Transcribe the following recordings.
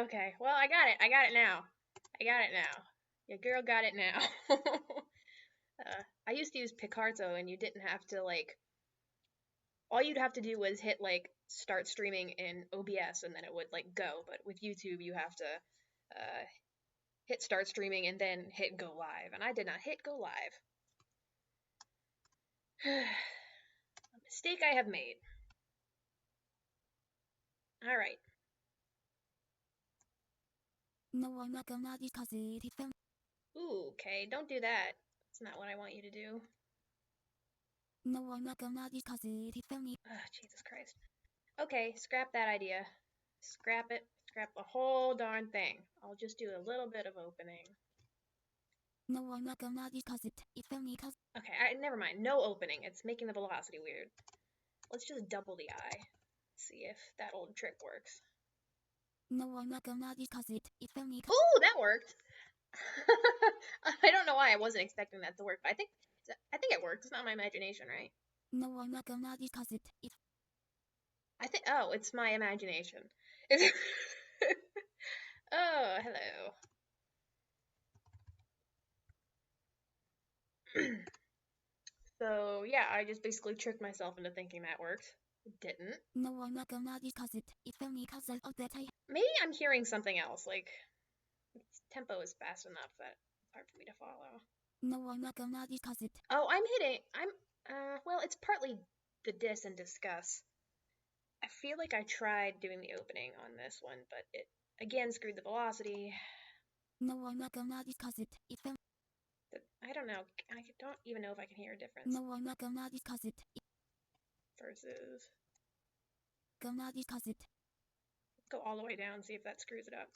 Okay, well, I got it. I got it now. I got it now. Your girl got it now. I used to use Picarto, and you didn't have to, like, all you'd have to do was hit, like, start streaming in OBS, and then it would, like, go. But with YouTube, you have to hit start streaming and then hit go live. And I did not hit go live. A mistake I have made. Alright. Ooh, okay, don't do that. That's not what I want you to do. Jesus Christ. Okay, scrap that idea. Scrap it. Scrap the whole darn thing. I'll just do a little bit of opening. Okay, never mind. No opening. It's making the velocity weird. Let's just double the eye. See if that old trick works. Ooh, that worked! I don't know why I wasn't expecting that to work, but I think it worked. It's not my imagination, right? Oh, it's my imagination. Oh, hello. So, yeah, I just basically tricked myself into thinking that worked. It didn't. Maybe I'm hearing something else, like, its tempo is fast enough that it's hard for me to follow. Oh, well, it's partly the diss and discuss. I feel like I tried doing the opening on this one, but it, again, screwed the velocity. I don't know. I don't even know if I can hear a difference. Versus... Let's go all the way down and see if that screws it up.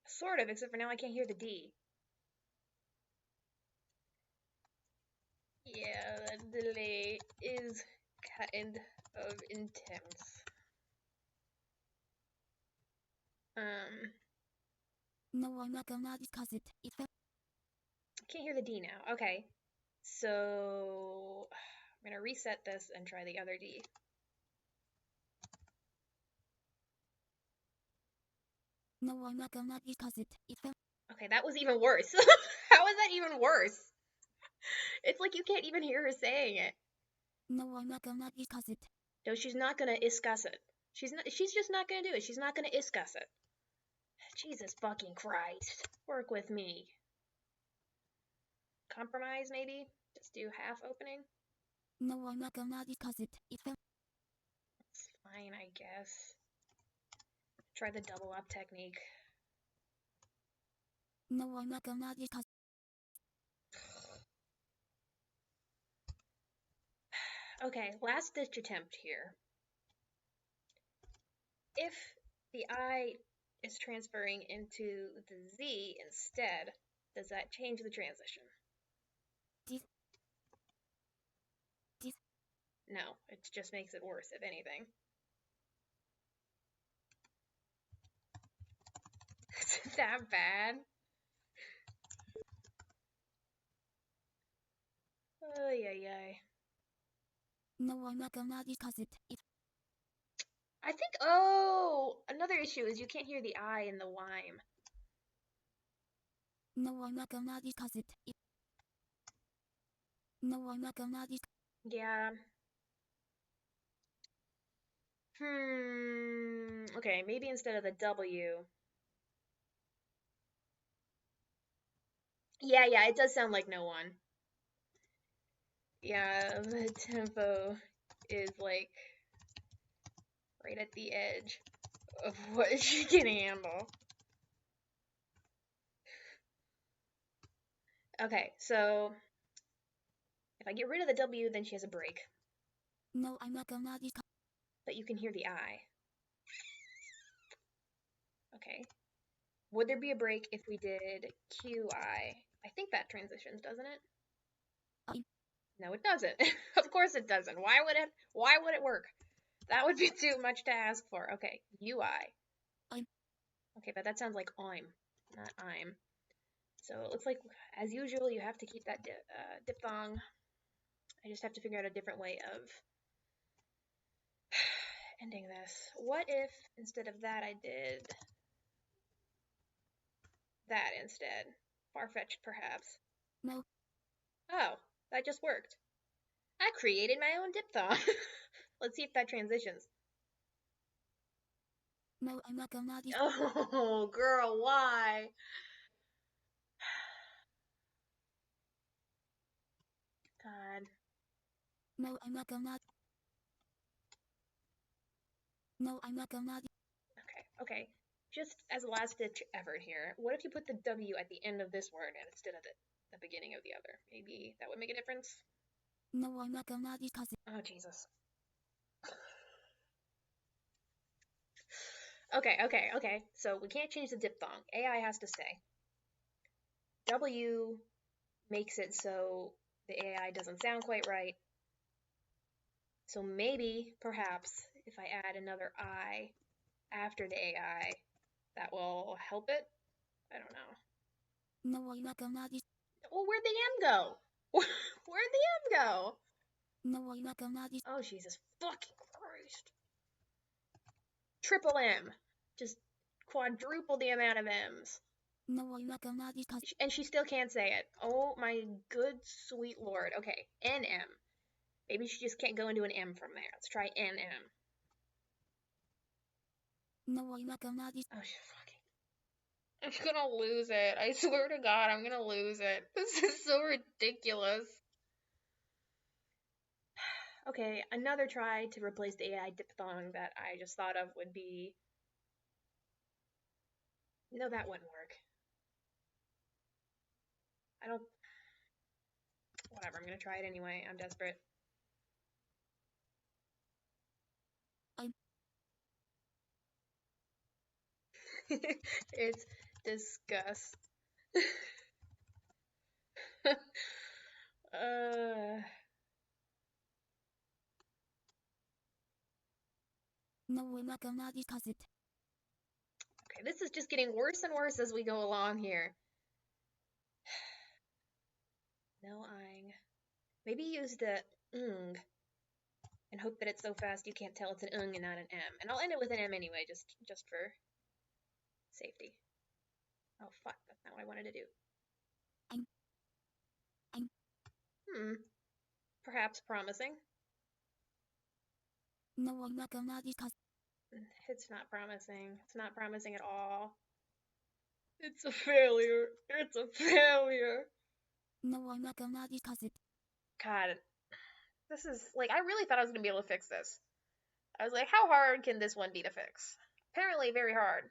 Sort of, except for now I can't hear the D. Yeah, that delay is kind of intense. I can't hear the D now. Okay. So I'm gonna reset this and try the other D. Okay, that was even worse. How is that even worse? It's like you can't even hear her saying it. No, she's not gonna iscuss it. She's just not gonna do it. She's not gonna iscuss it. Jesus fucking Christ. Work with me. Compromise, maybe? Just do half opening? It's fine, I guess. Try the double up technique. Okay, last ditch attempt here. If the I is transferring into the Z instead, does that change the transition? No, it just makes it worse, if anything. Is that bad? Ay, ay, ay. I think, oh, another issue is you can't hear the I in the whime. Yeah. Okay, maybe instead of the W. Yeah, it does sound like no one. Yeah, the tempo is like right at the edge of what she can handle. Okay, so if I get rid of the W, then she has a break. But you can hear the I. Okay. Would there be a break if we did QI? I think that transitions, doesn't it? No, it doesn't. Of course it doesn't. Why would it work? That would be too much to ask for. Okay, UI. Okay, but that sounds like I'm, not I'm. So it looks like, as usual, you have to keep that diphthong. I just have to figure out a different way of ending this. What if instead of that I did that instead? Far-fetched, perhaps. No. Oh, that just worked. I created my own diphthong. Let's see if that transitions. No, I'm not gonna. Oh, girl, why? God. No, I'm not gonna. No, I'm not gonna. Okay. Just as a last ditch effort here, what if you put the W at the end of this word instead of the beginning of the other? Maybe that would make a difference? No, I'm not gonna because. Oh, Jesus. Okay. So we can't change the diphthong. AI has to say. W makes it so the AI doesn't sound quite right. So maybe, perhaps, if I add another I after the AI, that will help it? I don't know. No, I'm not gonna. Well, where'd the M go? Where'd the M go? No, I'm not gonna. Oh, Jesus fucking Christ. Triple M. Just quadruple the amount of M's. No, I'm not gonna because. And she still can't say it. Oh my good sweet lord. Okay, NM. Maybe she just can't go into an M from there. Let's try NM. No, I'm not gonna. Oh, she fucking. I'm gonna lose it. I swear to God, I'm gonna lose it. This is so ridiculous. Okay, another try to replace the AI diphthong that I just thought of would be. No, that wouldn't work. I don't. Whatever, I'm gonna try it anyway. I'm desperate. It's disgust. No, I'm not gonna because it. Okay, this is just getting worse and worse as we go along here. No ing. Maybe use the ung and hope that it's so fast you can't tell it's an ung and not an M. And I'll end it with an M anyway, just for safety. Oh fuck, that's not what I wanted to do. Hmm. Perhaps promising. No, I'm not gonna because. It's not promising. It's not promising at all. It's a failure. It's a failure. No, I'm not gonna because it. God, this is like I really thought I was gonna be able to fix this. I was like, how hard can this one be to fix? Apparently, very hard.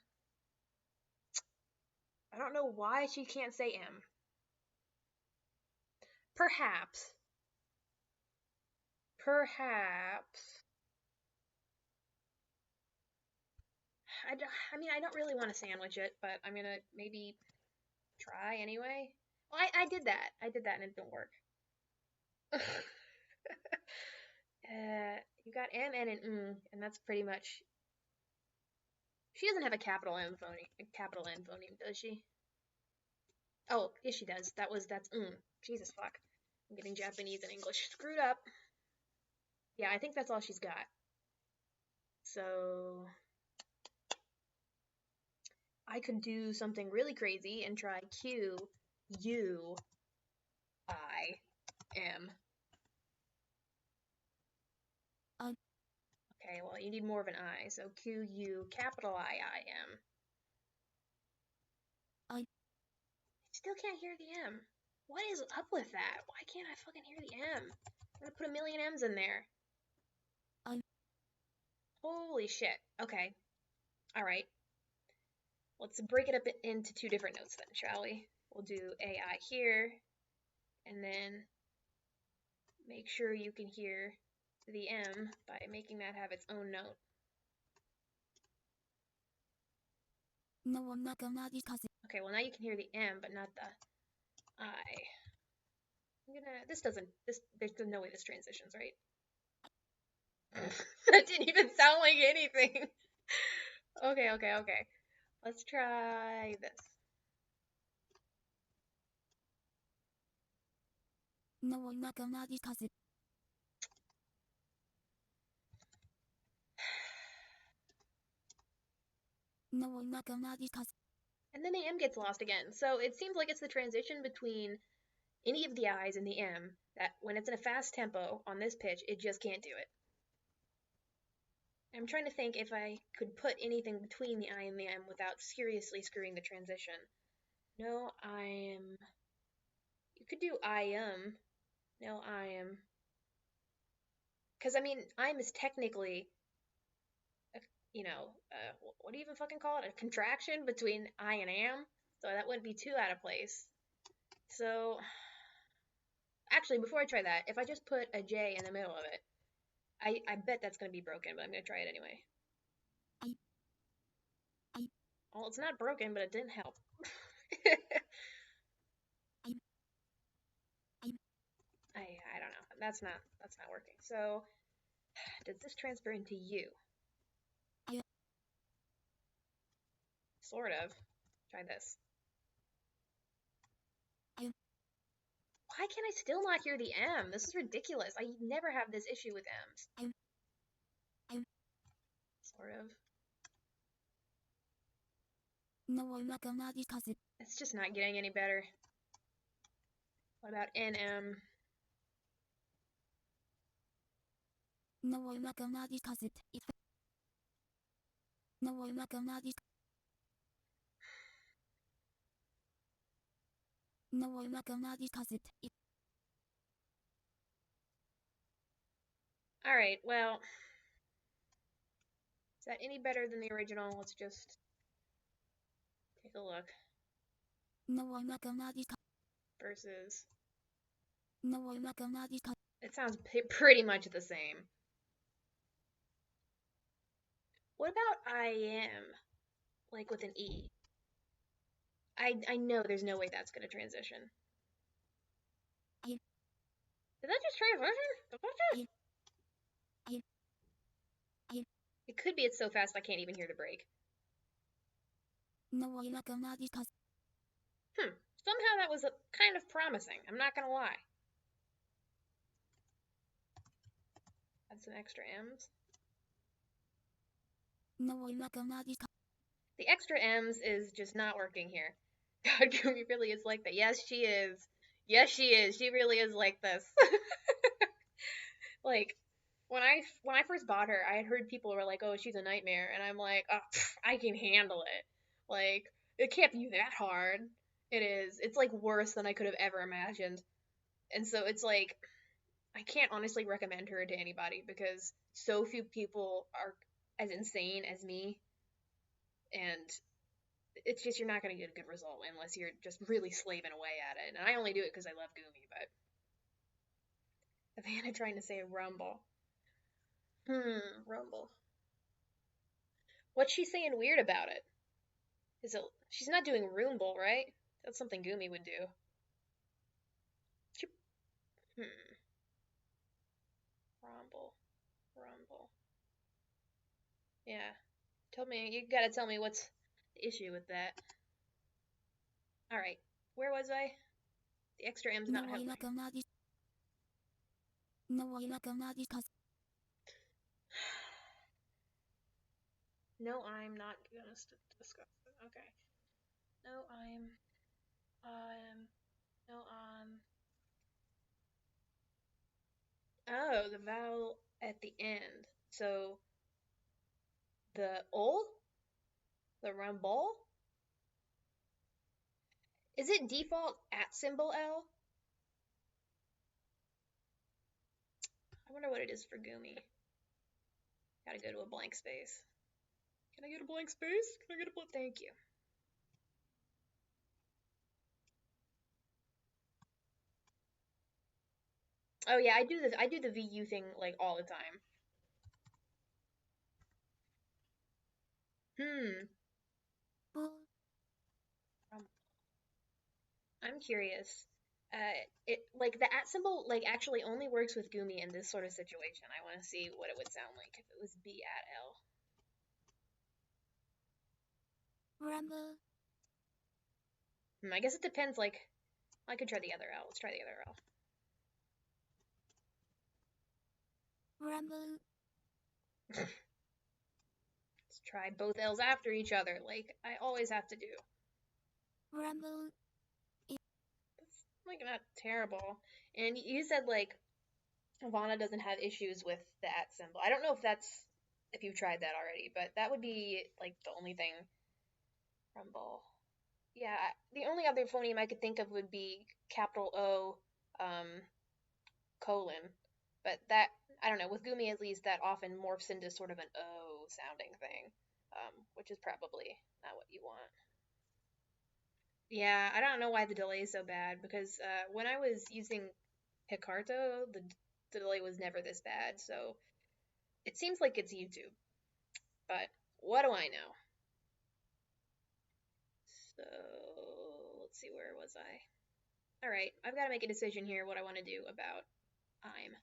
I don't know why she can't say M. Perhaps. Perhaps. I don't really want to sandwich it, but I'm gonna maybe try anyway. Well, I did that. I did that and it didn't work. You got M and an and that's pretty much. She doesn't have a capital M phoneme, does she? Oh, yes, she does. That's Jesus fuck. I'm getting Japanese and English screwed up. Yeah, I think that's all she's got. So I could do something really crazy and try Q U I M. Okay, well, you need more of an I, so Q U capital I M. I Still can't hear the M. What is up with that? Why can't I fucking hear the M? I'm gonna put a million M's in there. Holy shit. Okay. Alright. Let's break it up into two different notes then, shall we? We'll do AI here, and then make sure you can hear the M by making that have its own note. No, I'm not gonna because. Okay, well now you can hear the M, but not the I. There's no way this transitions, right? That didn't even sound like anything. Okay. Let's try this. No, I'm not gonna because it. No, not gonna discuss. And then the M gets lost again. So it seems like it's the transition between any of the I's and the M that when it's in a fast tempo on this pitch, it just can't do it. I'm trying to think if I could put anything between the I and the M without seriously screwing the transition. No, I am. You could do I am. No, I am. Because, I mean, I'm is technically, a, what do you even fucking call it? A contraction between I and am. So that wouldn't be too out of place. So, actually, before I try that, if I just put a J in the middle of it, I bet that's going to be broken, but I'm going to try it anyway. Well, it's not broken, but it didn't help. I don't know. That's not working. So, does this transfer into you? Sort of. Try this. Why can I still not hear the M? This is ridiculous. I never have this issue with M's. Sort of. No, not gonna discuss it. It's just not getting any better. What about NM? No, not gonna discuss it. No, not gonna discuss. No, not gonna discuss it. Alright, well. Is that any better than the original? Let's just take a look. No, not gonna discuss. Versus. No, not gonna discuss. It sounds pretty much the same. What about I am? Like with an E. I know there's no way that's going to transition. Did that just transition? It could be it's so fast I can't even hear the break. No, not gonna discuss. Somehow that was kind of promising. I'm not going to lie. Add some extra M's. No, not gonna discuss. The extra M's is just not working here. God, Gumi really is like that. Yes, she is. Yes, she is. She really is like this. Like, when I first bought her, I had heard people were like, "Oh, she's a nightmare," and I'm like, "Oh, I can handle it. Like, it can't be that hard." It is. It's like worse than I could have ever imagined. And so it's like, I can't honestly recommend her to anybody because so few people are as insane as me, and it's just you're not gonna get a good result unless you're just really slaving away at it. And I only do it because I love Gumi, but Havana trying to say rumble. Rumble. What's she saying weird about it? Is it she's not doing rumble, right? That's something Gumi would do. Rumble. Rumble. Yeah. You gotta tell me what's the issue with that. Alright. Where was I? The extra M's not helping. No, not gonna discuss. No, I'm not gonna discuss it. Okay. No, no, oh, the vowel at the end. So, the ol? The rumble? Is it default at symbol L? I wonder what it is for Gumi. Gotta go to a blank space. Can I get a blank space? Can I get a blank? Thank you. Oh yeah, I do this. I do the VU thing like all the time. I'm curious. It like the at symbol like actually only works with Gumi in this sort of situation. I want to see what it would sound like if it was B at L. Rumble. I guess it depends. Like, I could try the other L. Let's try the other L. Rumble. Let's try both L's after each other, like I always have to do. Ramble. That's like not terrible. And you said like Ivana doesn't have issues with the at symbol. I don't know if you've tried that already, but that would be like the only thing. Rumble. Yeah, the only other phoneme I could think of would be capital O, um, colon. But that, I don't know, with Gumi at least, that often morphs into sort of an O sounding thing, which is probably not what you want. Yeah, I don't know why the delay is so bad, because when I was using Picarto, the delay was never this bad, so it seems like it's YouTube. But what do I know? So, let's see, where was I? Alright, I've got to make a decision here what I want to do about I'm.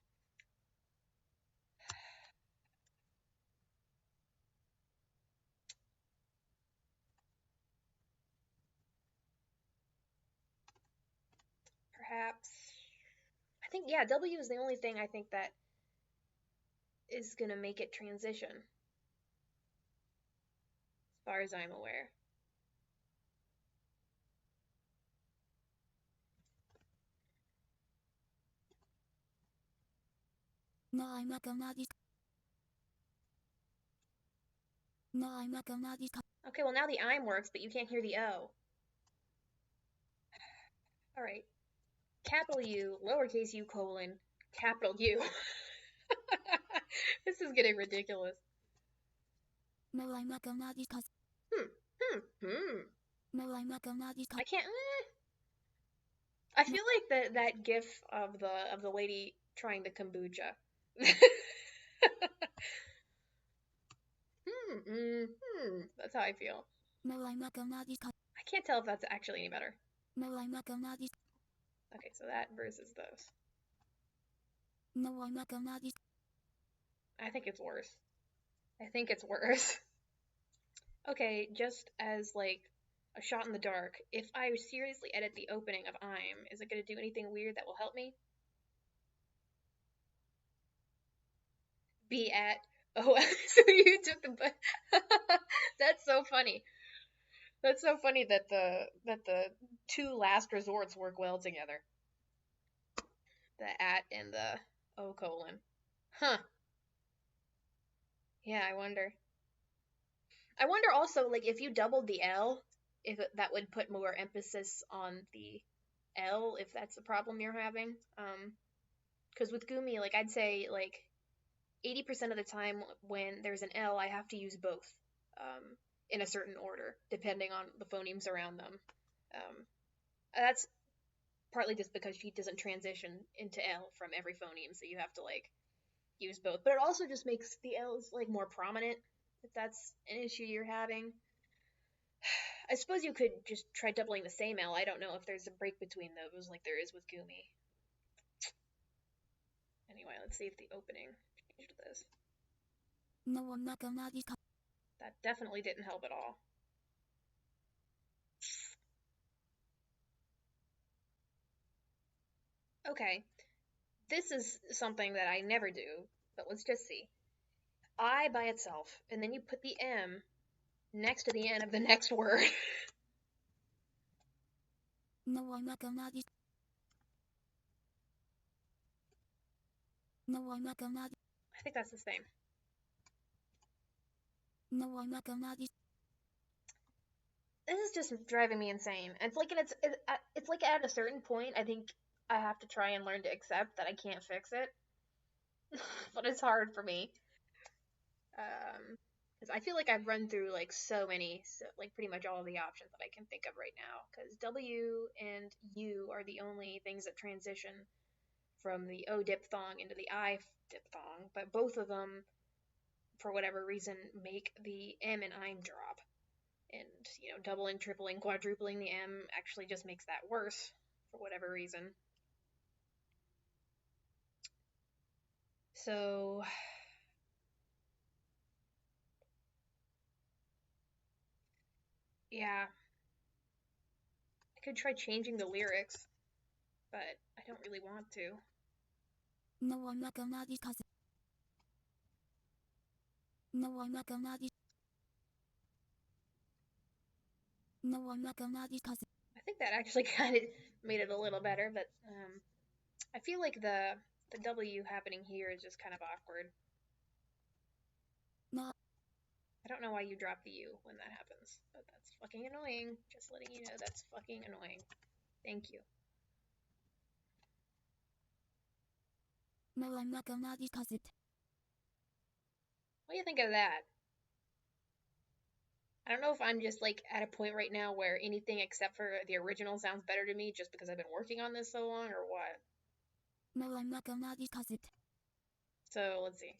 Perhaps. I think, yeah, W is the only thing I think that is going to make it transition, as far as I'm aware. No, I'm not gonna dis. No, I'm not gonna dis. Okay, well, now the I'm works, but you can't hear the O. Alright. Capital U, lowercase u, colon, capital U. This is getting ridiculous. No, I'm not gonna discuss. No, I'm not gonna discuss. I can't. I feel like that gif of the lady trying the kombucha. That's how I feel. No, I'm not gonna discuss. I can't tell if that's actually any better. No, I'm not gonna discuss. Okay, so that versus those. No, I'm not gonna discuss. I think it's worse. I think it's worse. Okay, just as like a shot in the dark, if I seriously edit the opening of I'm, is it going to do anything weird that will help me? Be at oh, so you took the That's so funny. That's so funny that the two last resorts work well together. The at and the O colon. Huh. Yeah, I wonder. I wonder also, like, if you doubled the L, if that would put more emphasis on the L, if that's the problem you're having. Because with Gumi, like, I'd say, like, 80% of the time when there's an L, I have to use both in a certain order, depending on the phonemes around them. That's partly just because she doesn't transition into L from every phoneme, so you have to, like, use both. But it also just makes the L's, like, more prominent, if that's an issue you're having. I suppose you could just try doubling the same L. I don't know if there's a break between those like there is with Gumi. Anyway, let's see if the opening changed this. No, I'm not gonna discuss. That definitely didn't help at all. Okay, this is something that I never do, but let's just see. I by itself, and then you put the M next to the N of the next word. No, I'm not gonna discuss. No, I'm not gonna. I think that's the same. No, I'm not gonna discuss. This is just driving me insane. It's like it's like at a certain point, I think I have to try and learn to accept that I can't fix it, but it's hard for me. Because I feel like I've run through like like pretty much all of the options that I can think of right now. Because W and U are the only things that transition from the O diphthong into the I diphthong, but both of them, for whatever reason, make the M and I'm drop. And, doubling, tripling, quadrupling the M actually just makes that worse, for whatever reason. So, yeah, I could try changing the lyrics, but I don't really want to. No, I'm not gonna discuss. No, I'm not gonna discuss. I think that actually kind of made it a little better, but I feel like the W happening here is just kind of awkward. I don't know why you drop the U when that happens, but that's fucking annoying. Just letting you know that's fucking annoying. Thank you. What do you think of that? I don't know if I'm just like at a point right now where anything except for the original sounds better to me just because I've been working on this so long or what. So let's see.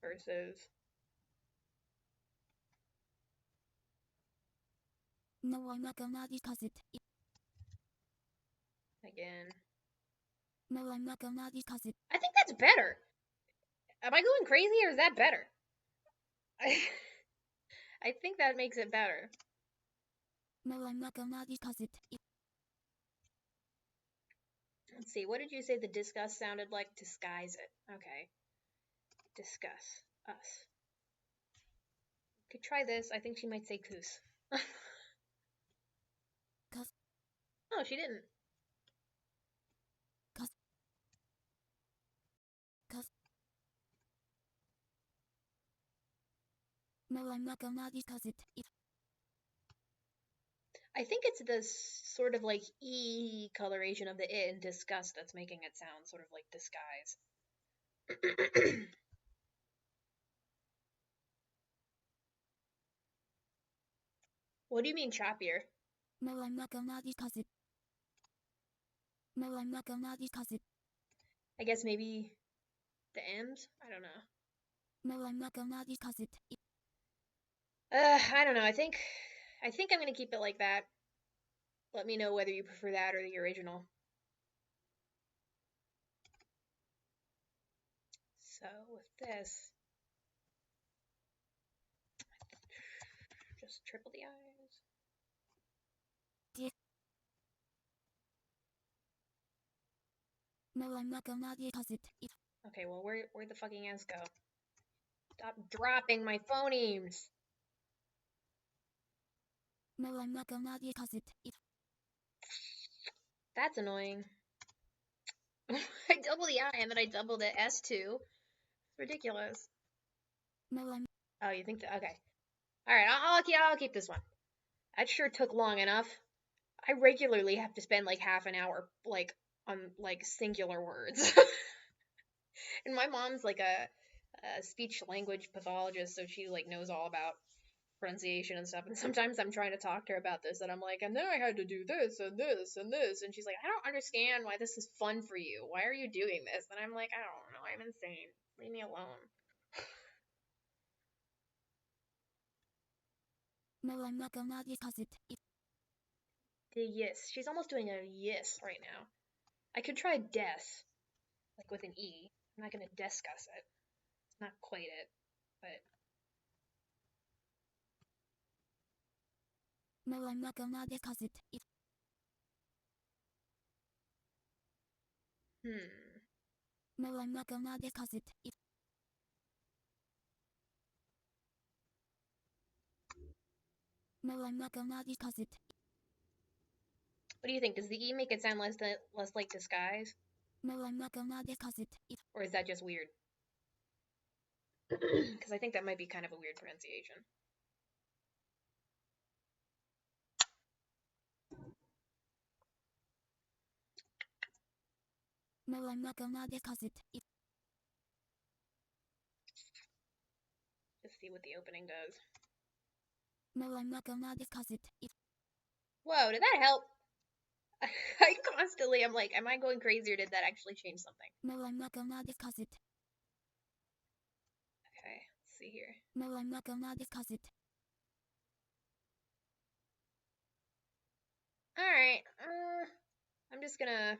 Versus again. I think that's better. Am I going crazy or is that better? I think that makes it better. Let's see, what did you say the discuss sounded like? Disguise it. Okay. Discuss. Us. Could try this. I think she might say coos. Oh, she didn't. I think it's the sort of like E coloration of the it in disgust that's making it sound sort of like disguise. What do you mean choppier? I guess maybe the M's? I don't know. I don't know. I think I'm gonna keep it like that. Let me know whether you prefer that or the original. So with this, just triple the eyes. Okay, well where'd the fucking S go? Stop dropping my phonemes. That's annoying. I double the I and then I double the S too. It's ridiculous. Oh, you think that? Okay. All right, I'll keep this one. That sure took long enough. I regularly have to spend like half an hour like on like singular words. And my mom's like a speech language pathologist, so she like knows all about pronunciation and stuff. And sometimes I'm trying to talk to her about this, and I'm like, and then I had to do this and this and this, and she's like, I don't understand why this is fun for you. Why are you doing this? And I'm like, I don't know. I'm insane. Leave me alone. The yes. She's almost doing a yes right now. I could try des, like with an E. I'm not gonna discuss it. It's not quite it, but hmm. What do you think? Does the E make it sound less like disguise, or is that just weird? Because I think that might be kind of a weird pronunciation. Just see what the opening does. Whoa, did that help? I constantly am like, am I going crazy or did that actually change something? Okay, let's see here. Alright, I'm just gonna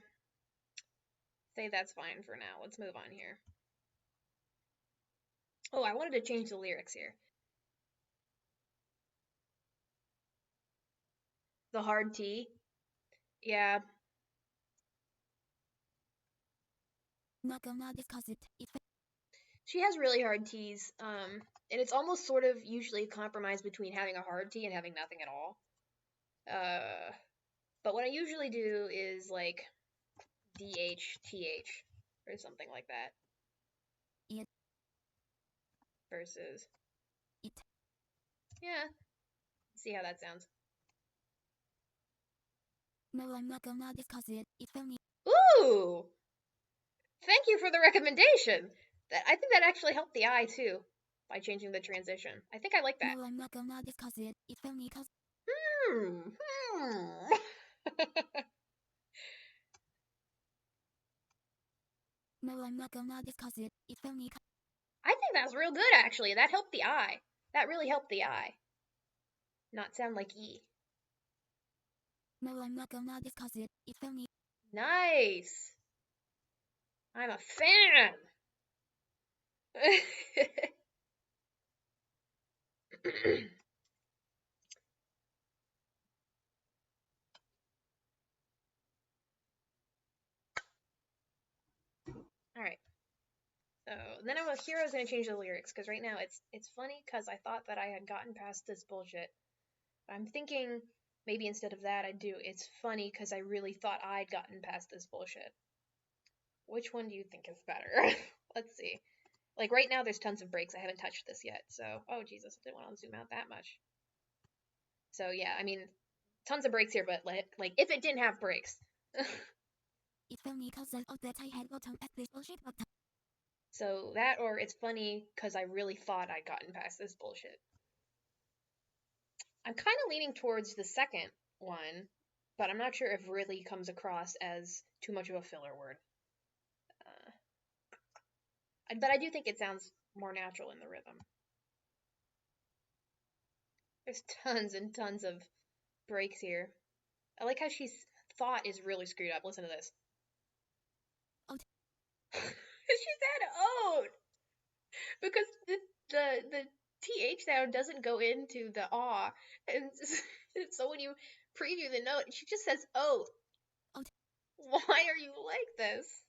say that's fine for now. Let's move on here. Oh, I wanted to change the lyrics here. The hard T. Yeah. She has really hard T's, and it's almost sort of usually a compromise between having a hard T and having nothing at all. But what I usually do is like DHTH or something like that. It. Versus. It. Yeah. See how that sounds. No, I'm not gonna discuss it. It's funny. Ooh! Thank you for the recommendation. I think that actually helped the eye too by changing the transition. I think I like that. No, I'm not gonna discuss it. It's funny cause. No, I'm not gonna discuss it. It's funny. I think that's real good actually. That helped the eye. That really helped the eye. Not sound like E. No, I'm not gonna discuss it. It's funny. Nice. I'm a fan. All right. So then Hero's gonna change the lyrics because right now it's funny because I thought that I had gotten past this bullshit. I'm thinking maybe instead of that I'd do it's funny because I really thought I'd gotten past this bullshit. Which one do you think is better? Let's see. Like right now there's tons of breaks. I haven't touched this yet. So, oh Jesus, I didn't want to zoom out that much. So yeah, I mean, tons of breaks here, but like if it didn't have breaks. It's funny cause I thought that I had gotten past this bullshit, but. So that or it's funny because I really thought I'd gotten past this bullshit. I'm kind of leaning towards the second one, but I'm not sure if really comes across as too much of a filler word. But I do think it sounds more natural in the rhythm. There's tons and tons of breaks here. I like how she's thought is really screwed up. Listen to this. Oat. She said oat because the th sound doesn't go into the ah, and so when you preview the note, she just says oat. Oat. Why are you like this?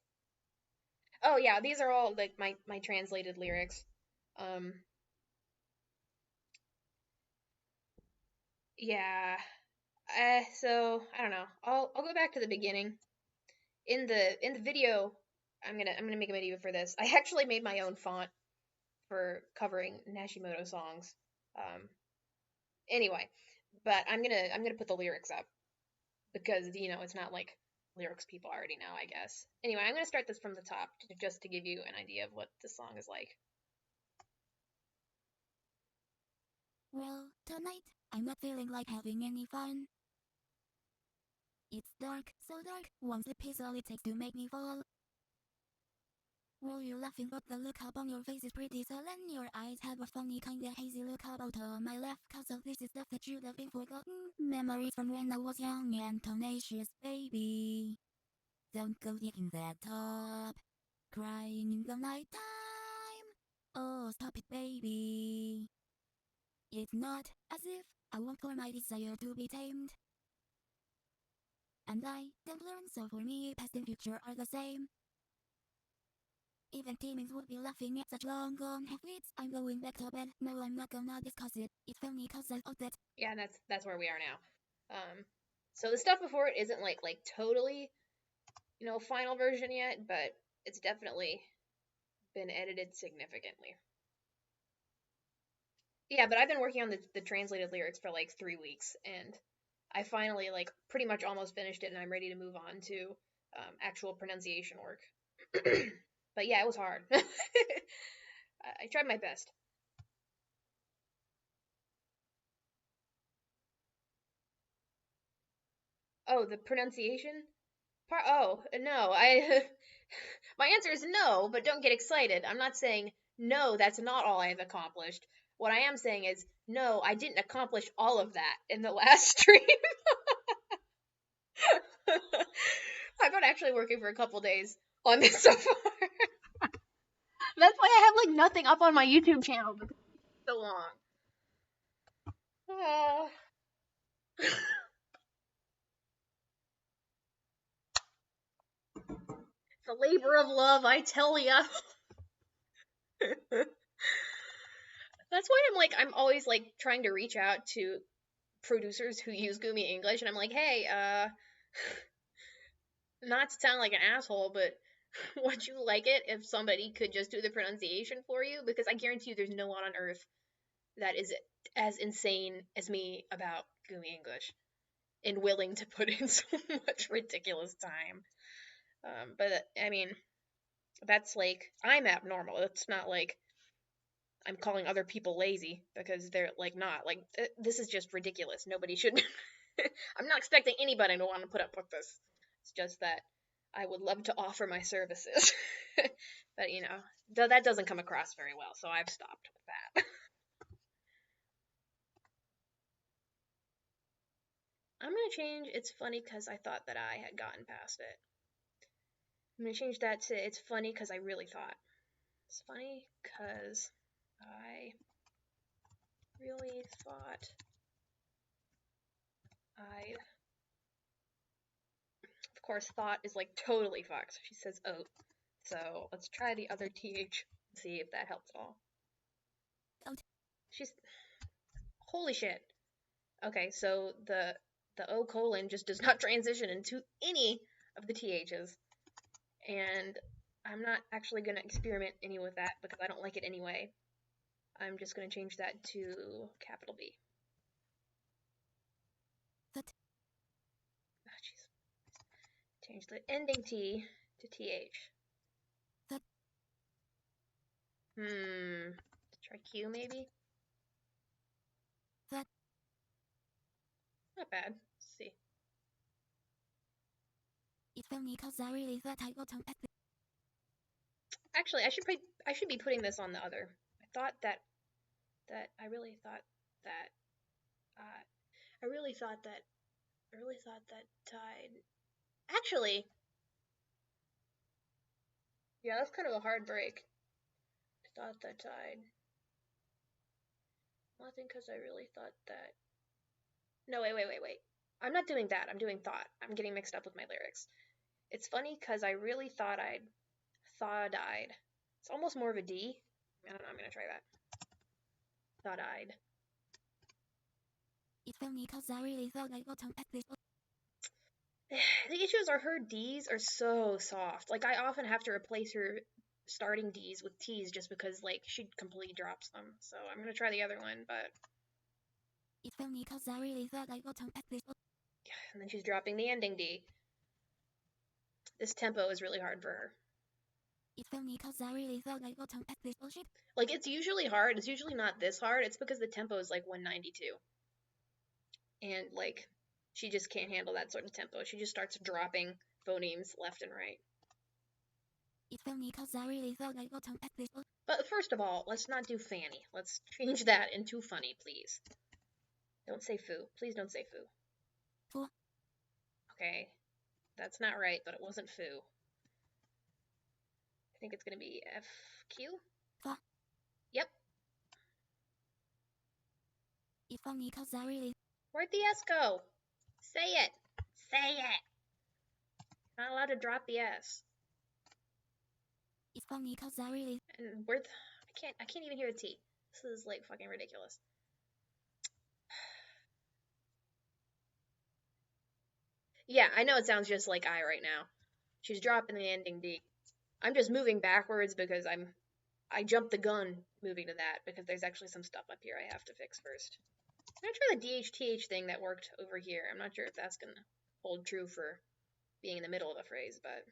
Oh yeah, these are all like my translated lyrics. Um, yeah. So I don't know. I'll go back to the beginning. In the video, I'm gonna make a video for this. I actually made my own font for covering Nashimoto songs. Anyway, but I'm gonna put the lyrics up because it's not like lyrics people already know, I guess. Anyway, I'm gonna start this from the top just to give you an idea of what the song is like. Well, tonight, I'm not feeling like having any fun. It's dark, so dark, one slip is all it takes to make me fall. Well, you're laughing, but the look up on your face is pretty sullen. Your eyes have a funny kinda hazy look about on my left, cause of this is stuff that should have been forgotten. Memories from when I was young and tenacious, baby. Don't go digging that top, crying in the night time. Oh, stop it, baby. It's not as if I want for my desire to be tamed. And I don't learn, so for me, past and future are the same. Even teamings would be laughing at such long gone habits. I'm going back to bed. No, I'm not gonna discuss it. It's funny cause I thought that. Yeah, that's where we are now. So the stuff before it isn't like totally, final version yet, but it's definitely been edited significantly. Yeah, but I've been working on the translated lyrics for like 3 weeks, and I finally like pretty much almost finished it, and I'm ready to move on to actual pronunciation work. But yeah, it was hard. I tried my best. Oh, the pronunciation part. Oh no, I. My answer is no, but don't get excited. I'm not saying no. That's not all I've accomplished. What I am saying is no, I didn't accomplish all of that in the last stream. I've been actually working for a couple days on this so far. That's why I have like nothing up on my YouTube channel because it's so long. Oh. It's a labor of love, I tell ya. That's why I'm always like trying to reach out to producers who use Gumi English, and I'm like, hey, not to sound like an asshole, but would you like it if somebody could just do the pronunciation for you? Because I guarantee you there's no one on earth that is as insane as me about Gumi English and willing to put in so much ridiculous time. But I mean, that's like, I'm abnormal. It's not like I'm calling other people lazy because they're like not. Like, this is just ridiculous. Nobody should. I'm not expecting anybody to want to put up with this. It's just that I would love to offer my services. But, that doesn't come across very well, so I've stopped with that. I'm going to change it's funny because I thought that I had gotten past it. I'm going to change that to it's funny because I really thought. It's funny because I really thought I. Of course, thought is like totally fucked. She says oat. So let's try the other th and see if that helps at all. She's. Holy shit. Okay, so the O colon just does not transition into any of the THs. And I'm not actually going to experiment any with that because I don't like it anyway. I'm just going to change that to capital B. Oh, jeez. Change the ending T to TH. Try Q maybe? Not bad. Let's see. It's funny because I really thought I got on Actually, I should be putting this on the other. I thought that I really thought that I really thought that tide. Actually, yeah, that's kind of a hard break. I thought that tide. Well, I think because I really thought that. No, wait. I'm not doing that. I'm doing thought. I'm getting mixed up with my lyrics. It's funny because I really thought I'd. It's almost more of a D. I don't know. I'm gonna try that. Thought I'd. It's funny because I really thought I got on this. The issues are her D's are so soft. Like, I often have to replace her starting D's with T's just because, like, she completely drops them. So I'm gonna try the other one, but. It's funny because I really thought I got on this. Yeah, and then she's dropping the ending D. This tempo is really hard for her. It's funny because I really thought I got on this bullshit. Like, it's usually hard. It's usually not this hard. It's because the tempo is, like, 192. And, like, she just can't handle that sort of tempo. She just starts dropping phonemes left and right. It's funny because I really thought I got on this. But first of all, let's not do Fanny. Let's change that into funny, please. Don't say foo. Please don't say foo. Foo. Okay. That's not right, but it wasn't foo. I think it's going to be FQ? Foo. Yep. It's funny because I really. Where'd the S go? Say it. Say it. Not allowed to drop the S. It's funny because I really. And I can't even hear a T. This is like fucking ridiculous. Yeah, I know it sounds just like I right now. She's dropping the ending D. I'm just moving backwards because I jumped the gun moving to that because there's actually some stuff up here I have to fix first. I'm gonna try the DHTH thing that worked over here. I'm not sure if that's gonna hold true for being in the middle of a phrase, but.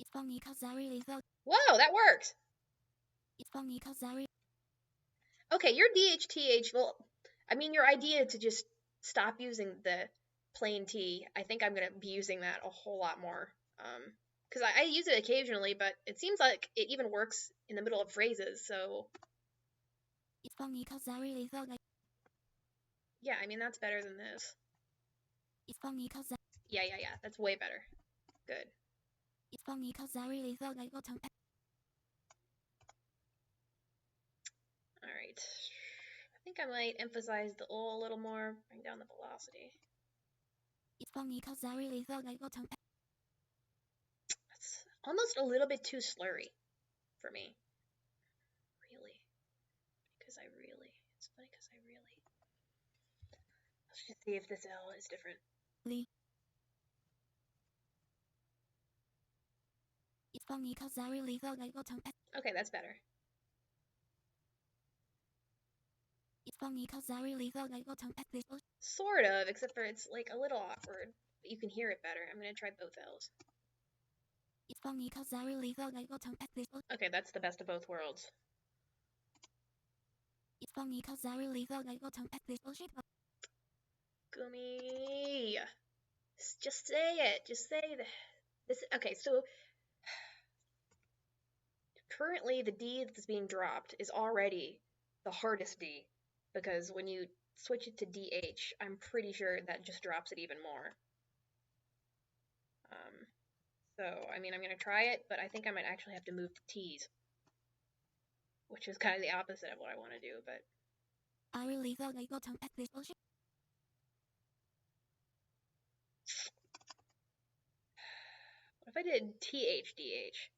It's funny because I really thought. Whoa, that worked! It's funny because I really. Okay, your DHTH, well, I mean, your idea to just stop using the plain T, I think I'm gonna be using that a whole lot more. Because I use it occasionally, but it seems like it even works in the middle of phrases, so. It's funny because I really thought I. Yeah, I mean, that's better than this. It's funny because I. Yeah, that's way better. Good. It's funny because I really thought I got on. Alright. I think I might emphasize the O a little more, bring down the velocity. It's funny because I really thought I got on. That's almost a little bit too slurry for me. because I really. Let's just see if this L is different. Lee. It's funny because I really felt like bottom. Okay, that's better. It's funny because I really felt like bottom at this. Sort of, except for it's like a little awkward. But you can hear it better. I'm gonna try both L's. It's funny because I really felt like bottom at this. Okay, that's the best of both worlds. It's funny because I really felt like bottom at this bullshit. Gumi, just say it. Just say this. Okay, so currently the D that's being dropped is already the hardest D because when you switch it to DH, I'm pretty sure that just drops it even more. So, I mean, I'm going to try it, but I think I might actually have to move to T's, which is kind of the opposite of what I want to do, but... I really felt like bottom at this bullshit. What if I did THDH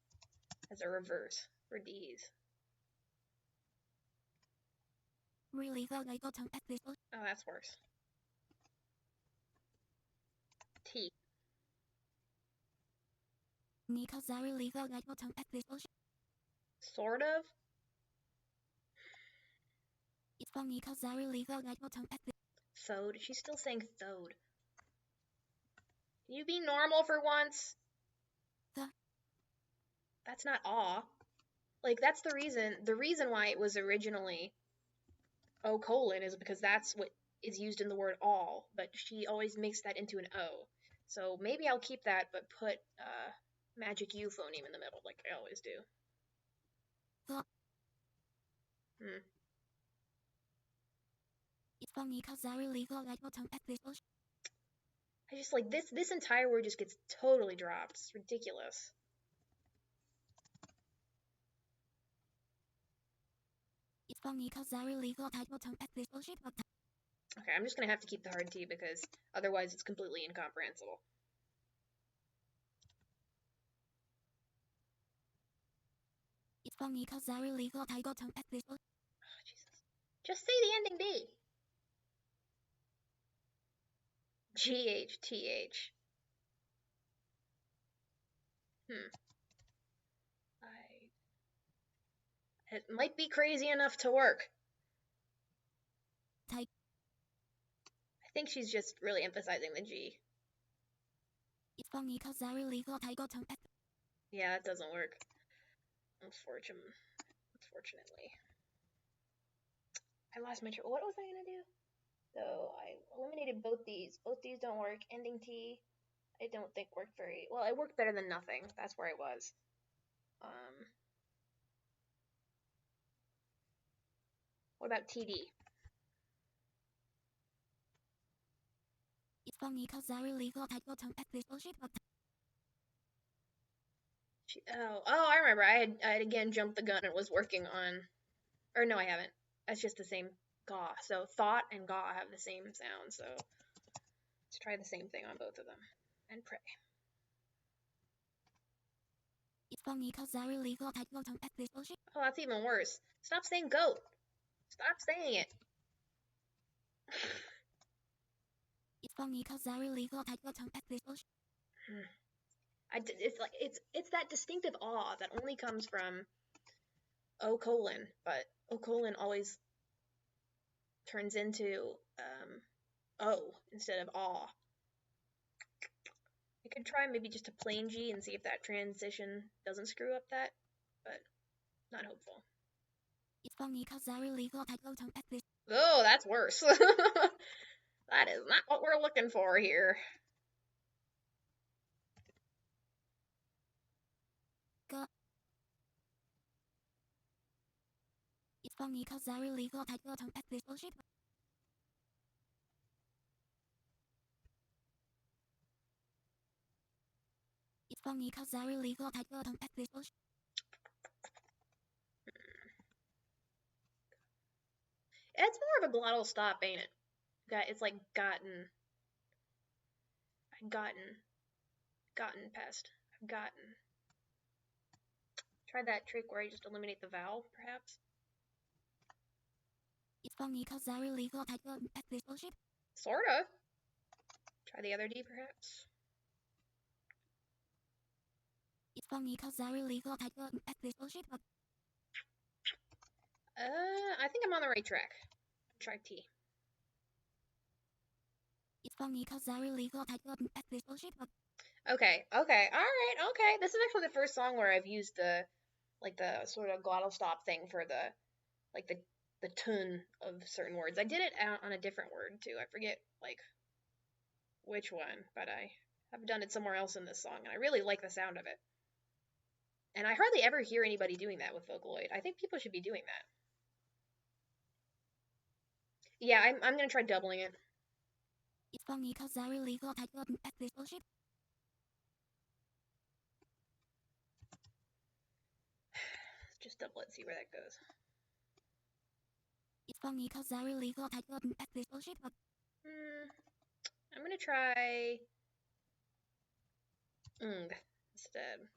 as a reverse for D's? Really felt like bottom at this bullshit. Oh, that's worse. T. Because I really felt like bottom at this bullshit. Sort of? It's funny because I really felt like bottom at this. Thode? She's still saying thode. Can you be normal for once? That's not aw. Like, that's the reason why it was originally O colon is because that's what is used in the word all, but she always makes that into an O. So maybe I'll keep that, but put magic U phoneme in the middle, like I always do. It's funny because I really felt like bottom at this bullshit. I just like this entire word just gets totally dropped. It's ridiculous. It's funny because I really thought I'd bottom at this bullshit, but Okay, I'm just gonna have to keep the hard T because otherwise it's completely incomprehensible. it's funny because I really thought I'd bottom at this bullshit. Oh, Jesus. Just say the ending D. GHTH. It might be crazy enough to work. Type. I think she's just really emphasizing the G. It's funny because I really thought I'd bottom at. Yeah, that doesn't work. Unfortunately. I lost my train. What was I gonna do? So I eliminated both these. Both these don't work. Ending T, I don't think worked very well. It worked better than nothing. That's where I was. What about TD? It's funny because I really thought I'd bottom at this bullshit, but I remember. I had again jumped the gun and was working on, or no, I haven't. That's just the same gaw. So thought and gaw have the same sound. So let's try the same thing on both of them and pray. it's funny because I really thought I'd bottom at this bullshit. Oh, that's even worse. Stop saying goat. Stop saying it. It's funny because I really thought I'd bottom at this bullshit. It's that distinctive awe that only comes from O colon, but O colon always turns into O instead of aw. I could try maybe just a plain G and see if that transition doesn't screw up that, but not hopeful. It's funny because I really thought I'd bottom at this. Oh, that's worse. That is not what we're looking for here. It's funny because I really thought I'd bottom at this bullshit. It's funny because I really thought I'd bottom at this bullshit. It's more of a glottal stop, ain't it? It's like gotten past. I've gotten. Try that trick where I just eliminate the vowel, perhaps. It's funny cause I really thought I'd gotten at this bullshit. Sorta. Try the other D, perhaps. It's funny cause I really thought I'd gotten at this bullshit, but I think I'm on the right track. Try T. it's funny cause I really thought I'd gotten at this bullshit, but Okay, okay, alright, okay. This is actually the first song where I've used the sort of glottal stop thing for the tune of certain words. I did it on a different word too. I forget which one, but I have done it somewhere else in this song, and I really like the sound of it. And I hardly ever hear anybody doing that with Vocaloid. I think people should be doing that. Yeah, I'm gonna try doubling it. it's funny cause I really thought I'd gotten at this bullshit. Just double it, see where that goes. It's funny cause I really thought I'd gotten at this bullshit, but I'm gonna try instead.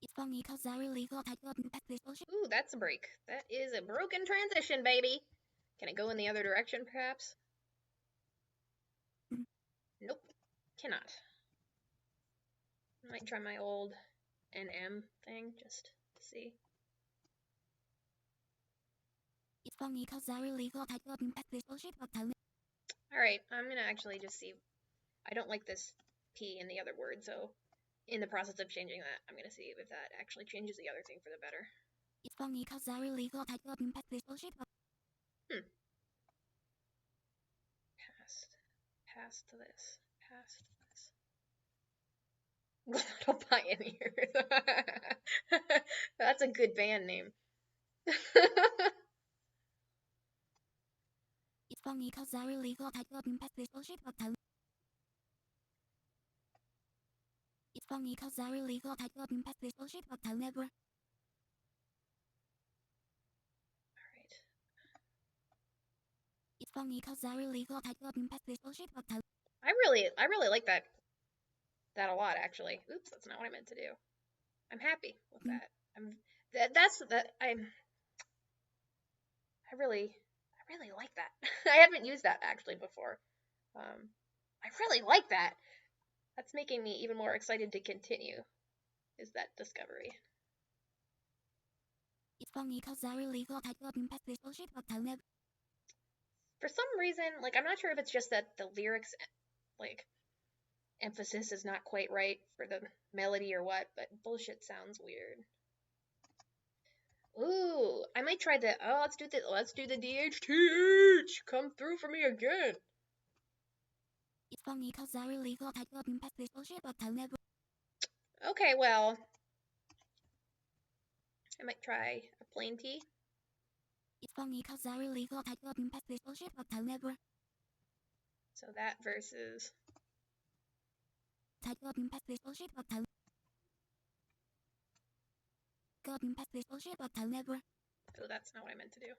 It's funny cause I really thought I'd gotten at this bullshit. Ooh, that's a break. That is a broken transition, baby. Can it go in the other direction, perhaps? Nope, cannot. I might try my old NM thing just to see. It's funny cause I really thought I'd gotten at this bullshit, but Alright, I'm gonna actually just see. I don't like this P in the other word, so in the process of changing that, I'm gonna see if that actually changes the other thing for the better. It's funny cause I really thought I'd gotten at this bullshit, but Past this. Past this. Glottal Pioneers. That's a good band name. it's funny cause I really thought I'd gotten at this bullshit, but it's funny cause I really thought I'd gotten at this bullshit, but I'll never. Alright. It's funny cause I really thought I'd gotten at this bullshit, but I really like that a lot, actually. Oops, that's not what I meant to do. I'm happy with that. I really like that. I haven't used that actually before. I really like that. That's making me even more excited to continue. Is that discovery? It's funny cause I really thought I'd gotten at this bullshit, but I'll never. For some reason, I'm not sure if it's just that the lyrics, emphasis is not quite right for the melody or what, but bullshit sounds weird. Ooh, I might try the. Oh, let's do the DHTH. Come through for me again. It's funny cause I really thought I'd gotten at this bullshit, but I'll never. Okay, well, I might try a plain T. It's funny cause I really thought I'd gotten at this bullshit, but I'll never. So that versus. I'd gotten at this bullshit, but I'll. Gotten at this bullshit, but I'll never. Oh, that's not what I meant to do.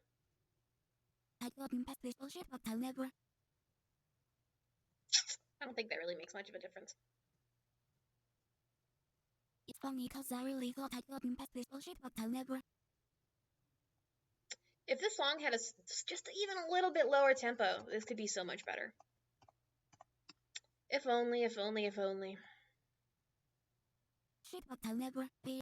I'd gotten at this bullshit, but I'll never. I don't think that really makes much of a difference. It's funny cause I really thought I'd gotten at this bullshit, but I'll never. If this song had just even a little bit lower tempo, this could be so much better. If only, if only, if only. Shit, but I'll never be.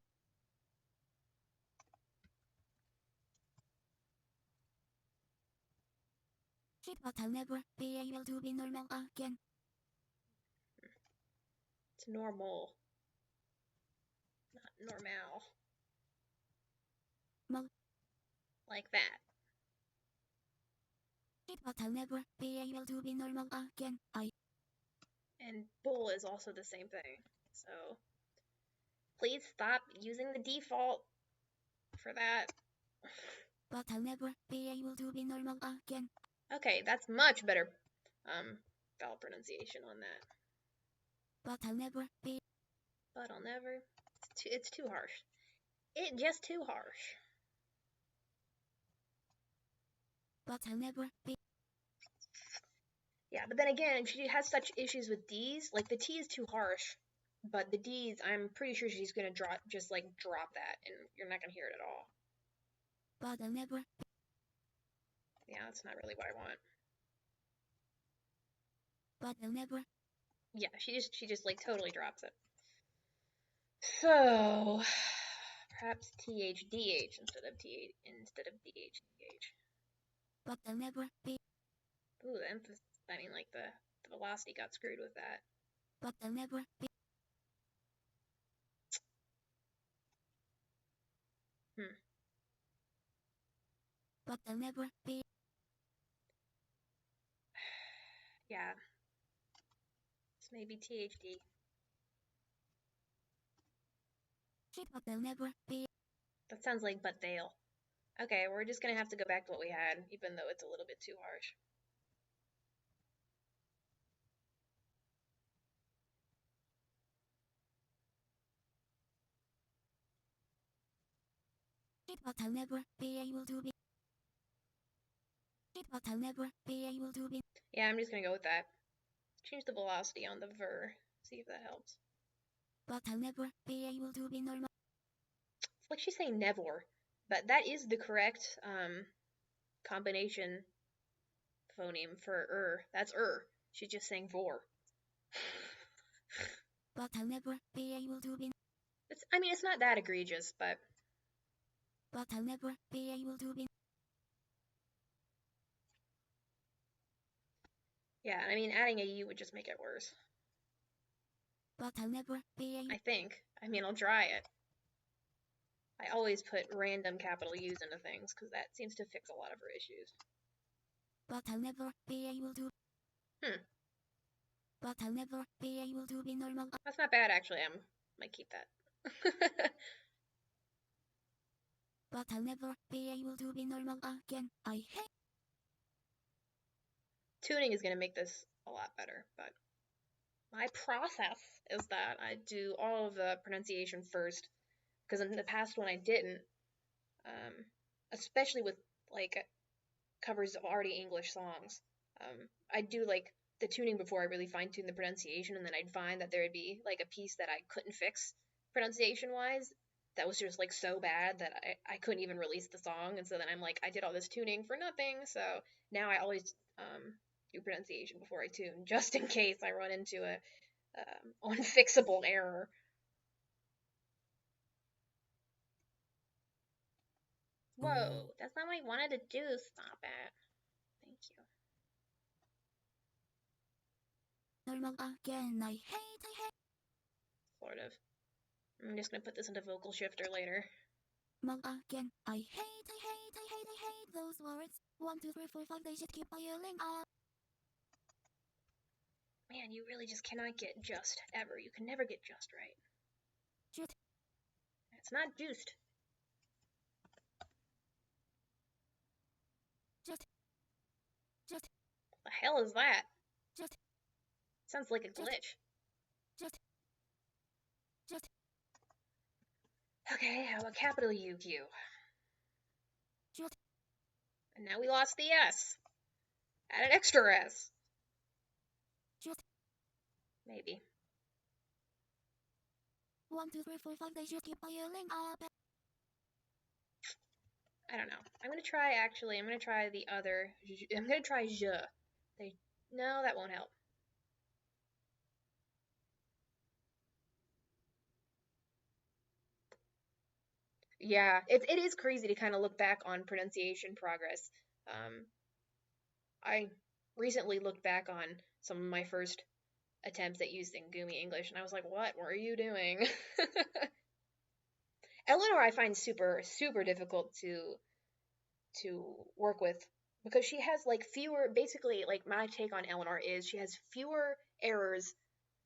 Shit, but I'll never be able to be normal again. It's normal. Not normal. Mo. Like that. Shit, but I'll never be able to be normal again. And bull is also the same thing. So please stop using the default for that. But I'll never be able to be normal again. Okay, that's much better vowel pronunciation on that. But I'll never be. But I'll never. It's too harsh. It's just too harsh. But I'll never be. Yeah, but then again, she has such issues with D's. Like, the T is too harsh, but the D's, I'm pretty sure she's gonna drop that, and you're not gonna hear it at all. But I'll never. Yeah, that's not really what I want. But I'll never. Yeah, she just like totally drops it. So perhaps THDH instead of DHDH. But I'll never be. Ooh, the emphasis. I mean, like the velocity got screwed with that. But I'll never be. Hmm. But I'll never be. Yeah. It's maybe THD. But I'll never be. That sounds like but they'll. Okay, we're just gonna have to go back to what we had, even though it's a little bit too harsh. But I'll never be able to be. But I'll never be able to be. Yeah, I'm just gonna go with that. Change the velocity on the ver. See if that helps. But I'll never be able to be normal. It's like she's saying never, but that is the correct combination phoneme for That's She's just saying vor. But I'll never be able to be. I mean, it's not that egregious, but. But I'll never be able to be. Yeah, I mean, adding a U would just make it worse. But I'll never be able. I think. I mean, I'll try it. I always put random capital U's into things, because that seems to fix a lot of her issues. But I'll never be able to. But I'll never be able to be normal. That's not bad, actually. I might keep that. But I'll never be able to be normal again. I hate. Tuning is going to make this a lot better, but my process is that I do all of the pronunciation first, because in the past when I didn't, especially with like covers of already English songs, I'd do like the tuning before I really fine tune the pronunciation, and then I'd find that there would be like a piece that I couldn't fix pronunciation wise. That was just like so bad that I couldn't even release the song, and so then I'm like, I did all this tuning for nothing. So now I always do pronunciation before I tune, just in case I run into a unfixable error. Whoa, that's not what I wanted to do. Stop it. Thank you. Normal again. I hate. Sort of. I'm just gonna put this into vocal shifter later. Mom again. I hate those words. 1, 2, 3, 4, 5. They should keep piling up. Man, you really just cannot get just ever. You can never get just right. Just. It's not juiced. Just. What the hell is that? Just. Sounds like a glitch. Just. Okay, how about capital UQ? Just. And now we lost the S. Add an extra S. Just. Maybe. 1, 2, 3, 4, 5. They should keep piling up. I don't know. I'm gonna try the other. I'm gonna try je. No, that won't help. Yeah, it is crazy to kind of look back on pronunciation progress. I recently looked back on some of my first attempts at using Gumi English, and I was like, what were you doing? Eleanor I find super, super difficult to work with, because she has like fewer, basically, like my take on Eleanor is she has fewer errors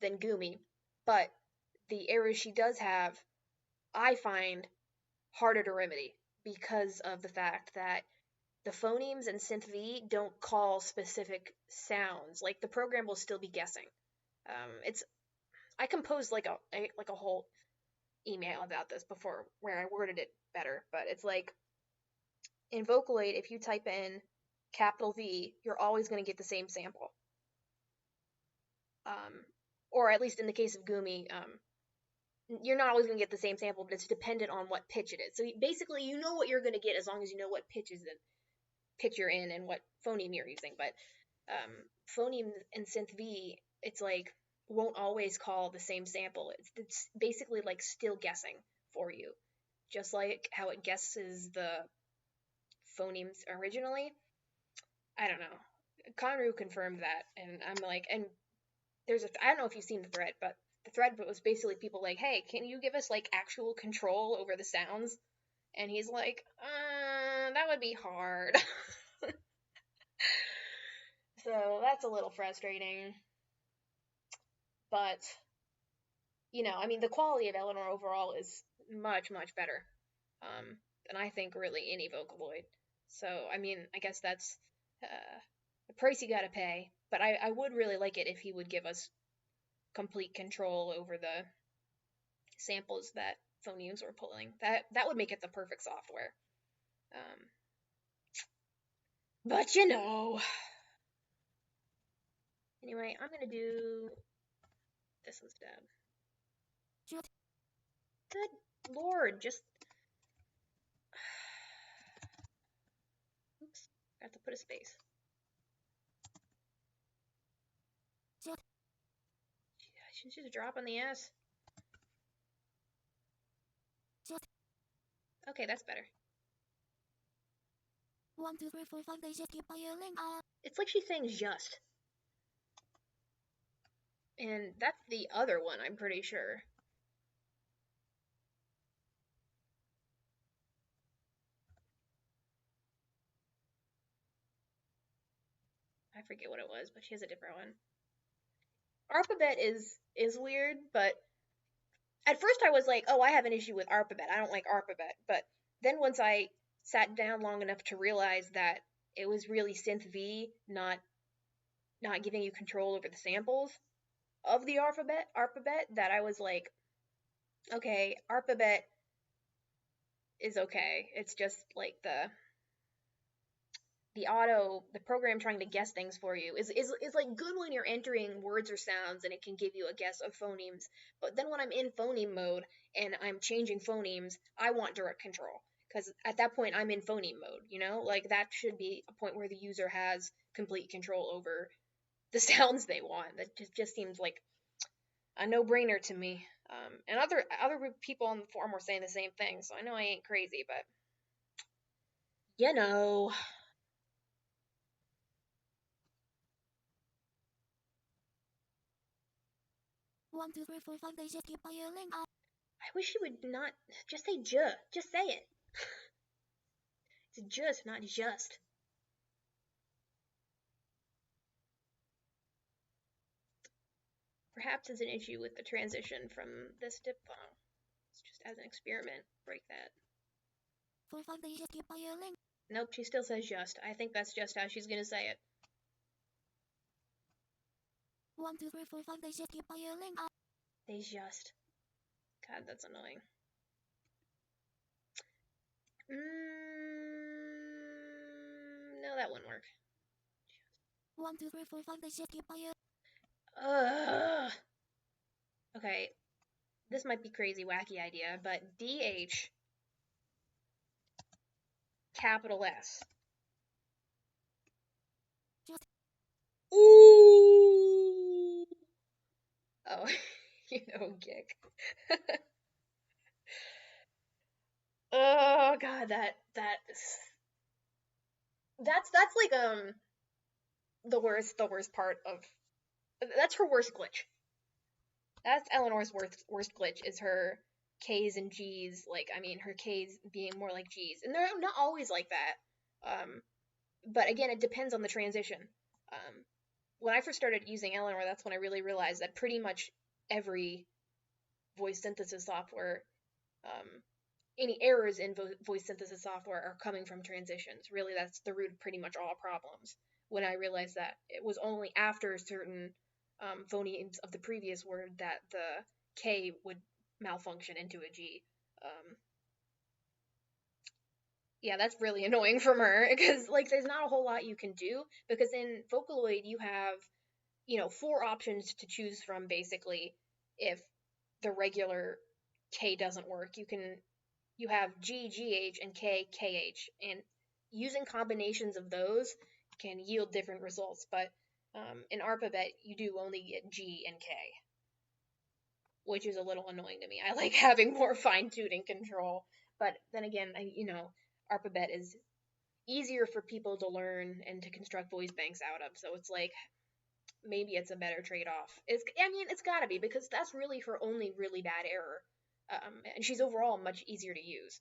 than Gumi, but the errors she does have, I find harder to remedy because of the fact that the phonemes in Synth V don't call specific sounds. Like the program will still be guessing. It's I composed like a whole email about this before where I worded it better, but it's like in Vocaloid, if you type in capital V, you're always going to get the same sample. Or at least in the case of Gumi, you're not always going to get the same sample, but it's dependent on what pitch it is. So basically, you know what you're going to get as long as you know what pitch is it. pitch you're in and what phoneme you're using, but phoneme and synth V, it's like won't always call the same sample. It's basically like still guessing for you, just like how it guesses the phonemes originally. I don't know. Conru confirmed that, and I'm like, and I don't know if you've seen the thread, but the thread was basically people like, hey, can you give us like actual control over the sounds? And he's like, that would be hard. So that's a little frustrating. But, I mean, the quality of Eleanor overall is much, much better than I think really any Vocaloid. So, I mean, I guess that's the price you gotta pay. But I would really like it if he would give us complete control over the samples that phonemes were pulling. That would make it the perfect software. But anyway, I'm gonna do this instead. Good lord, just oops, got to put a space. She's just dropping the S. Okay, that's better. 1, 2, 3, 4, 5, they just keep piling up. It's like she's saying just. And that's the other one, I'm pretty sure. I forget what it was, but she has a different one. Arpabet is weird, but at first I was like, oh, I have an issue with Arpabet. I don't like Arpabet. But then once I sat down long enough to realize that it was really Synth V, not giving you control over the samples of the Arpabet, that I was like, okay, Arpabet is okay. It's just like the program trying to guess things for you is like good when you're entering words or sounds and it can give you a guess of phonemes. But then when I'm in phoneme mode and I'm changing phonemes, I want direct control. Because at that point I'm in phoneme mode, like that should be a point where the user has complete control over the sounds they want. That just seems like a no-brainer to me. And other people on the forum were saying the same thing, so I know I ain't crazy, but you know. 1, 2, 3, 4, 5, they just keep piling up. I wish you would not just say "j." Just say it. It's just, not just. Perhaps it's an issue with the transition from this diphthong. It's just as an experiment. Break that. 4, 5, they just keep piling. Nope, she still says just. I think that's just how she's gonna say it. 1, 2, 3, 4, 5, they just keep piling up. They just. God, that's annoying. No, that wouldn't work. 1, 2, 3, 4, 5, they just keep piling. Okay, this might be crazy, wacky idea, but DH capital S. Just. Ooh. Oh, Gick. Oh god, that's like the worst part of that's her worst glitch. That's Eleanor's worst glitch is her K's and G's. Like, I mean, her K's being more like G's, and they're not always like that. But again, it depends on the transition. When I first started using Eleanor, that's when I really realized that pretty much every voice synthesis software, any errors in voice synthesis software are coming from transitions. Really, that's the root of pretty much all problems. When I realized that it was only after certain phonemes of the previous word that the K would malfunction into a G. Yeah, that's really annoying from her because like there's not a whole lot you can do because in Vocaloid you have 4 options to choose from basically if the regular K doesn't work. You have G, GH, and K, KH, and using combinations of those can yield different results, but in ARPABET, you do only get G and K, which is a little annoying to me. I like having more fine-tuning control, but then again, ARPABET is easier for people to learn and to construct voice banks out of, so it's like, maybe it's a better trade-off. It's gotta be, because that's really her only really bad error. And she's overall much easier to use.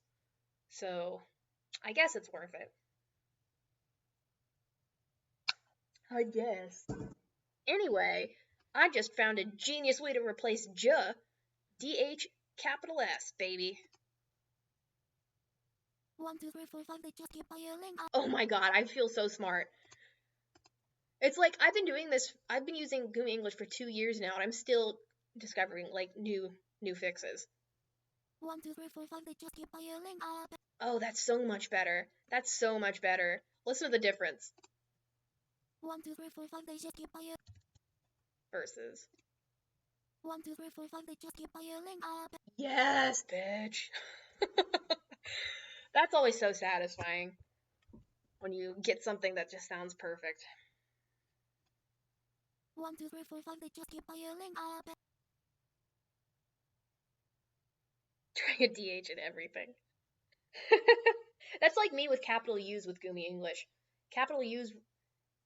So, I guess it's worth it. I guess. Anyway, I just found a genius way to replace J. DH capital S, baby. 1, 2, 3, 4, 5, they just keep piling up. Oh my god, I feel so smart. It's like, I've been using Gumi English for 2 years now, and I'm still discovering, like, new fixes. 1, 2, 3, 4, 5, they just keep piling up. Oh, that's so much better. That's so much better. Listen to the difference. 1, 2, 3, 4, 5, they just keep piling. Versus. 1, 2, 3, 4, 5, they just keep piling up. Yes, bitch. That's always so satisfying when you get something that just sounds perfect. 1, 2, 3, 4, 5, they just keep piling up. Trying to DH in everything. That's like me with capital U's with Gumi English. Capital U's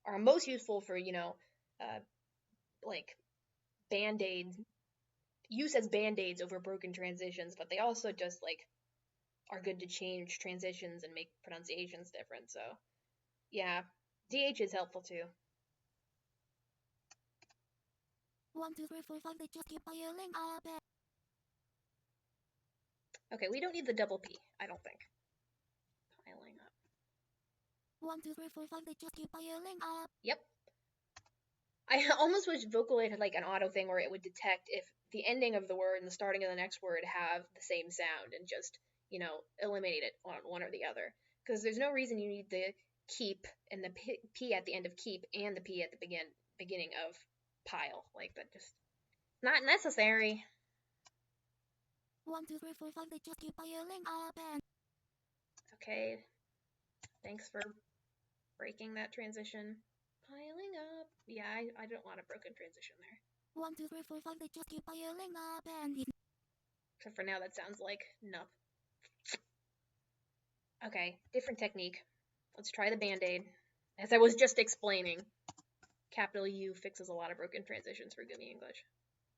are most useful for, like band-aids, use as band-aids over broken transitions, but they also just, like, are good to change transitions and make pronunciations different, so yeah, DH is helpful too. 1, 2, 3, 4, 5, they just keep piling up. Okay, we don't need the double P, I don't think. Piling up. 1, 2, 3, 4, 5, they just keep piling up. Yep. I almost wish Vocaloid had like an auto thing where it would detect if the ending of the word and the starting of the next word have the same sound and just, eliminate it on one or the other. Because there's no reason you need the keep and the P at the end of keep and the P at the beginning of pile. Like, that just not necessary. 1, 2, 3, 4, 5, they just keep piling up. And okay, thanks for breaking that transition. Piling up. Yeah, I don't want a broken transition there. 1, 2, 3, 4, 5, they just keep piling up. And except for now that sounds like nup. Okay, different technique. Let's try the band-aid. As I was just explaining, capital U fixes a lot of broken transitions for Gumi English.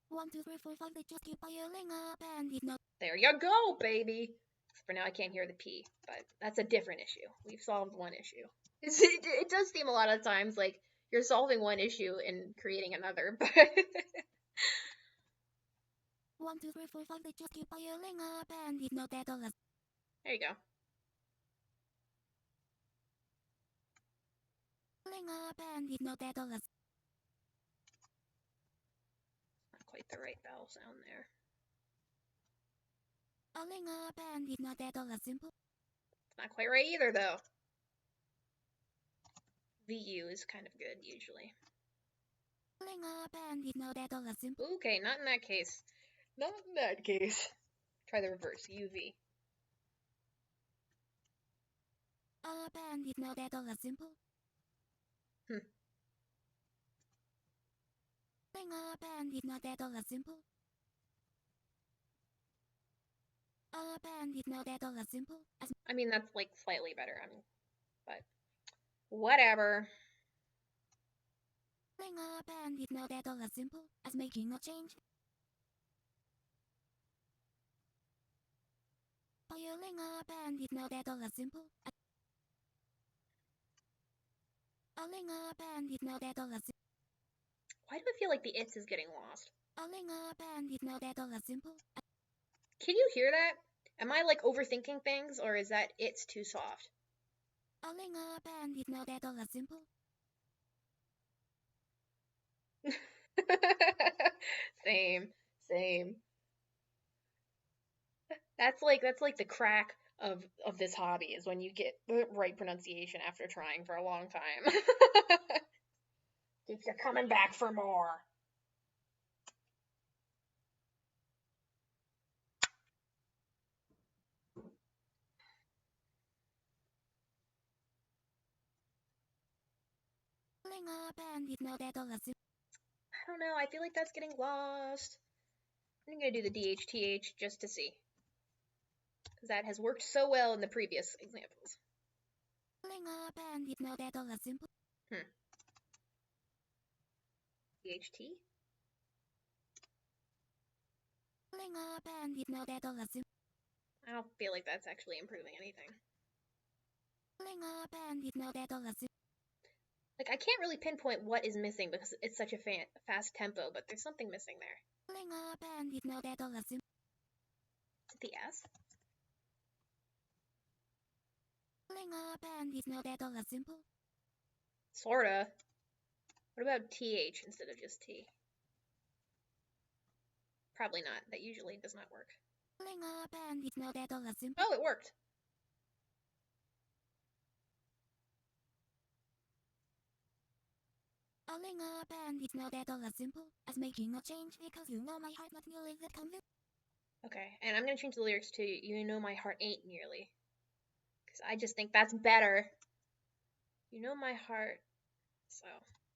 1, 2, 3, 4, 5, they just keep piling up. And it's not. There you go, baby! For now, I can't hear the P, but that's a different issue. We've solved one issue. It does seem a lot of times like you're solving one issue and creating another, but 1, 2, 3, 4, 5, they just keep piling up. And it's not at all. There you go. Up and it's not at all. Not quite the right vowel sound there. Up and it's not at all simple. It's not quite right either, though. VU is kind of good, usually. Up and it's not at all simple. Okay, not in that case. Not in that case. Try the reverse, UV. Up and it's not at all simple. Up and it's not at all simple. Up and it's not at all simple. I mean, that's like slightly better, but whatever. Up and it's not at all simple as making a change. Piling up and it's not at all simple. Up and it's not at all simple. Why do I feel like the it's is getting lost? Up and it's not at all simple. Can you hear that? Am I like overthinking things, or is that it's too soft? Up and it's not at all simple. Same. That's like the crack of this hobby, is when you get the right pronunciation after trying for a long time. Keeps you coming back for more. Pulling up and it's not at all as I don't know. I feel like that's getting lost. I'm gonna do the DHTH just to see. Because that has worked so well in the previous examples. pulling up and it's not at all as simple. DHT? Pulling up and it's not at all as simple. I don't feel like that's actually improving anything. Pulling up and it's not at all as simple. Like, I can't really pinpoint what is missing because it's such a fast tempo, but there's something missing there. Pulling up and it's not at all as simple. Is it the S? Pulling up and it's not at all as simple. Sorta. What about TH instead of just T? Probably not. That usually does not work. Pulling up and it's not at all as simple. Oh, it worked. Pulling up and it's not at all as simple as making a change because you know my heart not nearly that convinced. Okay, and I'm gonna change the lyrics to "You know my heart ain't nearly," because I just think that's better. You know my heart, so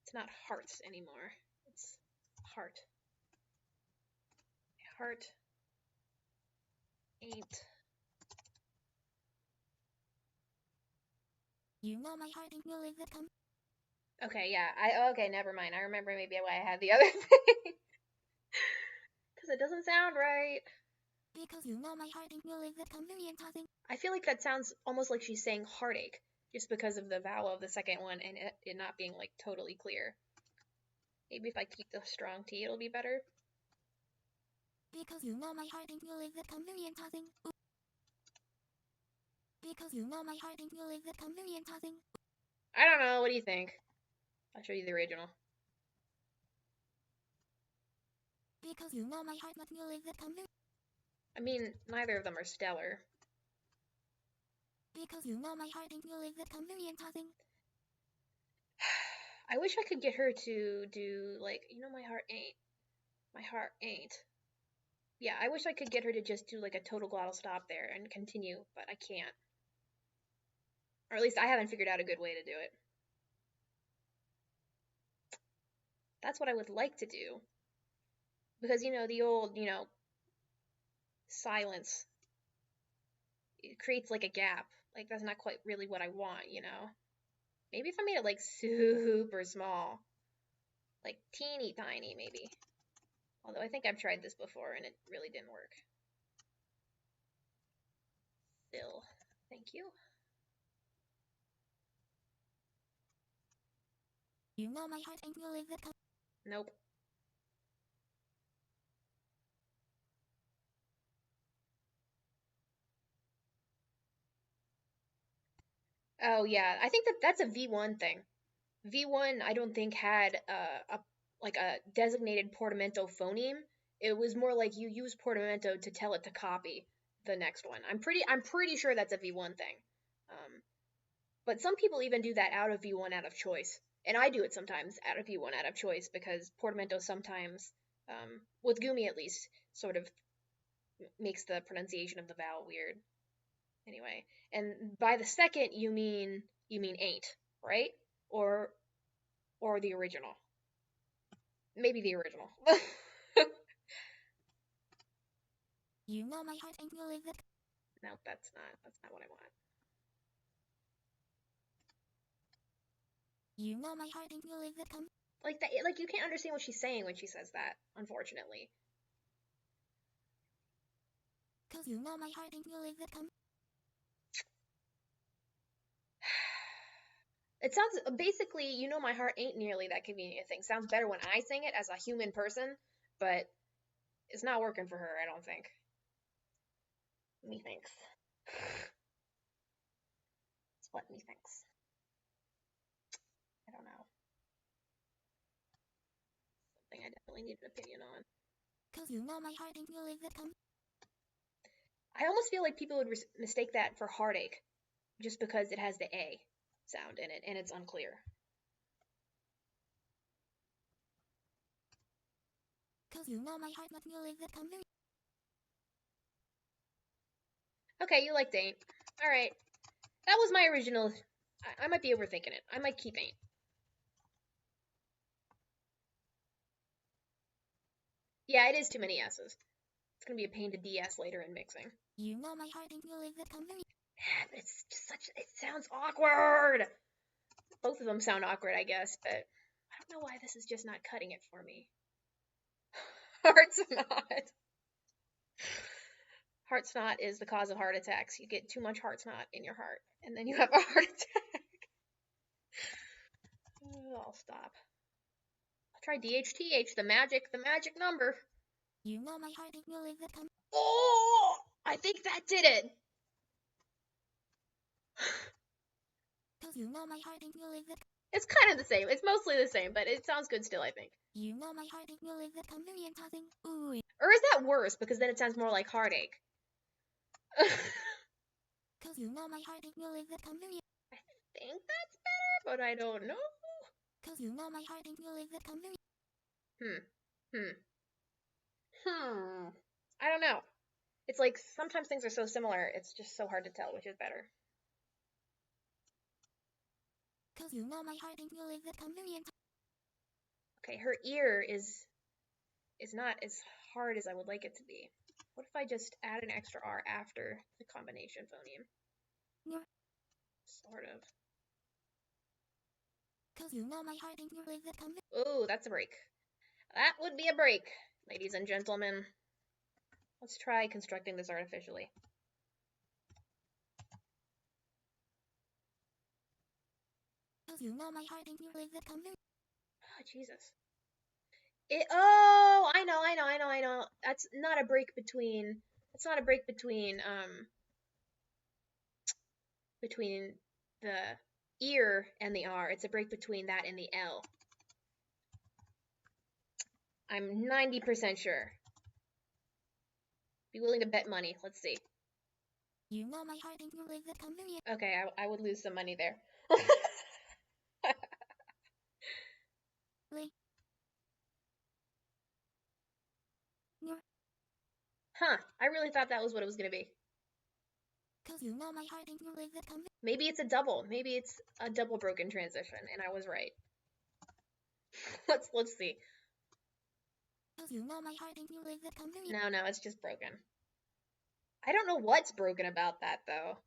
it's not hearts anymore. It's heart. My heart ain't. You know my heart ain't nearly that convinced. Okay, yeah. Okay, never mind. I remember maybe why I had the other thing. Because it doesn't sound right. Because you know my heart ain't nearly that convenient, I think. I feel like that sounds almost like she's saying heartache, just because of the vowel of the second one and it not being like totally clear. Maybe if I keep the strong T, it'll be better. Because you know my heart ain't nearly that convenient, I think. Because you know my heart ain't nearly that convenient, I think. I don't know. What do you think? I'll show you the original. Because you know my heart not nearly that convenient. I mean, neither of them are stellar. Because you know my heart ain't nearly that convenient, I think. I wish I could get her to do, like, you know, my heart ain't. My heart ain't. Yeah, I wish I could get her to just do, like, a total glottal stop there and continue, but I can't. Or at least I haven't figured out a good way to do it. That's what I would like to do. Because, you know, the old, you know, silence, it creates, like, a gap. Like, that's not quite really what I want, you know? Maybe if I made it, like, super small. Like, teeny tiny, maybe. Although I think I've tried this before and it really didn't work. Still, thank you. You know my heart ain't nearly that Nope. Oh yeah, I think that's a V1 thing. V1 I don't think had a designated portamento phoneme. It was more like you use portamento to tell it to copy the next one. I'm pretty sure that's a V1 thing. But some people even do that out of V1 out of choice. And I do it sometimes out of V1 out of choice because portamento sometimes, with Gumi at least, sort of makes the pronunciation of the vowel weird. Anyway, and by the second you mean ain't, right? Or the original. Maybe the original. You know my heart ain't nearly that. No, that's not what I want. You know my heart ain't nearly that Like that, like you can't understand what she's saying when she says that, unfortunately. Cause you know my heart ain't nearly that It sounds basically, you know, my heart ain't nearly that convenient thing. Sounds better when I sing it as a human person, but it's not working for her, I don't think. Methinks. It's what methinks. I don't know. Something I definitely need an opinion on. Cause you know my heart ain't nearly that I almost feel like people would mistake that for heartache, just because it has the A sound in it and it's unclear. Cause you know my heart not nearly that convenient. Okay, you liked ain't. Alright. That was my original. I might be overthinking it. I might keep ain't. Yeah, it is too many S's. It's gonna be a pain to DS later in mixing. You know my heart and you live the convenience. Yeah, it's just such. It sounds awkward. Both of them sound awkward, I guess, but I don't know why this is just not cutting it for me. Heart snot. Heart snot is the cause of heart attacks. You get too much heart snot in your heart, and then you have a heart attack. Oh, I'll stop. I'll try DHTH, the magic number. You know my heart and you live the convenience. Oh, I think that did it. Cause you know my heart and you live the. It's kind of the same. It's mostly the same, but it sounds good still, I think. You know my heart and you live the convenience housing. Ooh. Or is that worse? Because then it sounds more like heartache. Cause you know my heart and you live the convenience. I think that's better, but I don't know. Cause you know my heart and you live the convenience. I don't know. It's like sometimes things are so similar, it's just so hard to tell which is better. Cause you know my heart and you live the convenience. Okay, her ear is not as hard as I would like it to be. What if I just add an extra R after the combination phoneme? Yeah. Sort of. Cause you know my heart and you live the convenience. Ooh, that's a break. That would be a break, ladies and gentlemen. Let's try constructing this artificially. Cause you know my heart and you live the convenience. Oh, Jesus. Oh, I know. That's not a break between. It's not a break between the ear and the R. It's a break between that and the L. I'm 90% sure. Be willing to bet money. Let's see. You know my heart and you live the convenience. Okay, I would lose some money there. Huh, I really thought that was what it was going to be. Cause you know my heart and you live the convenience. Maybe it's a double. Maybe it's a double broken transition, and I was right. Let's see. Cause you know my heart and you live the convenience. No, it's just broken. I don't know what's broken about that, though.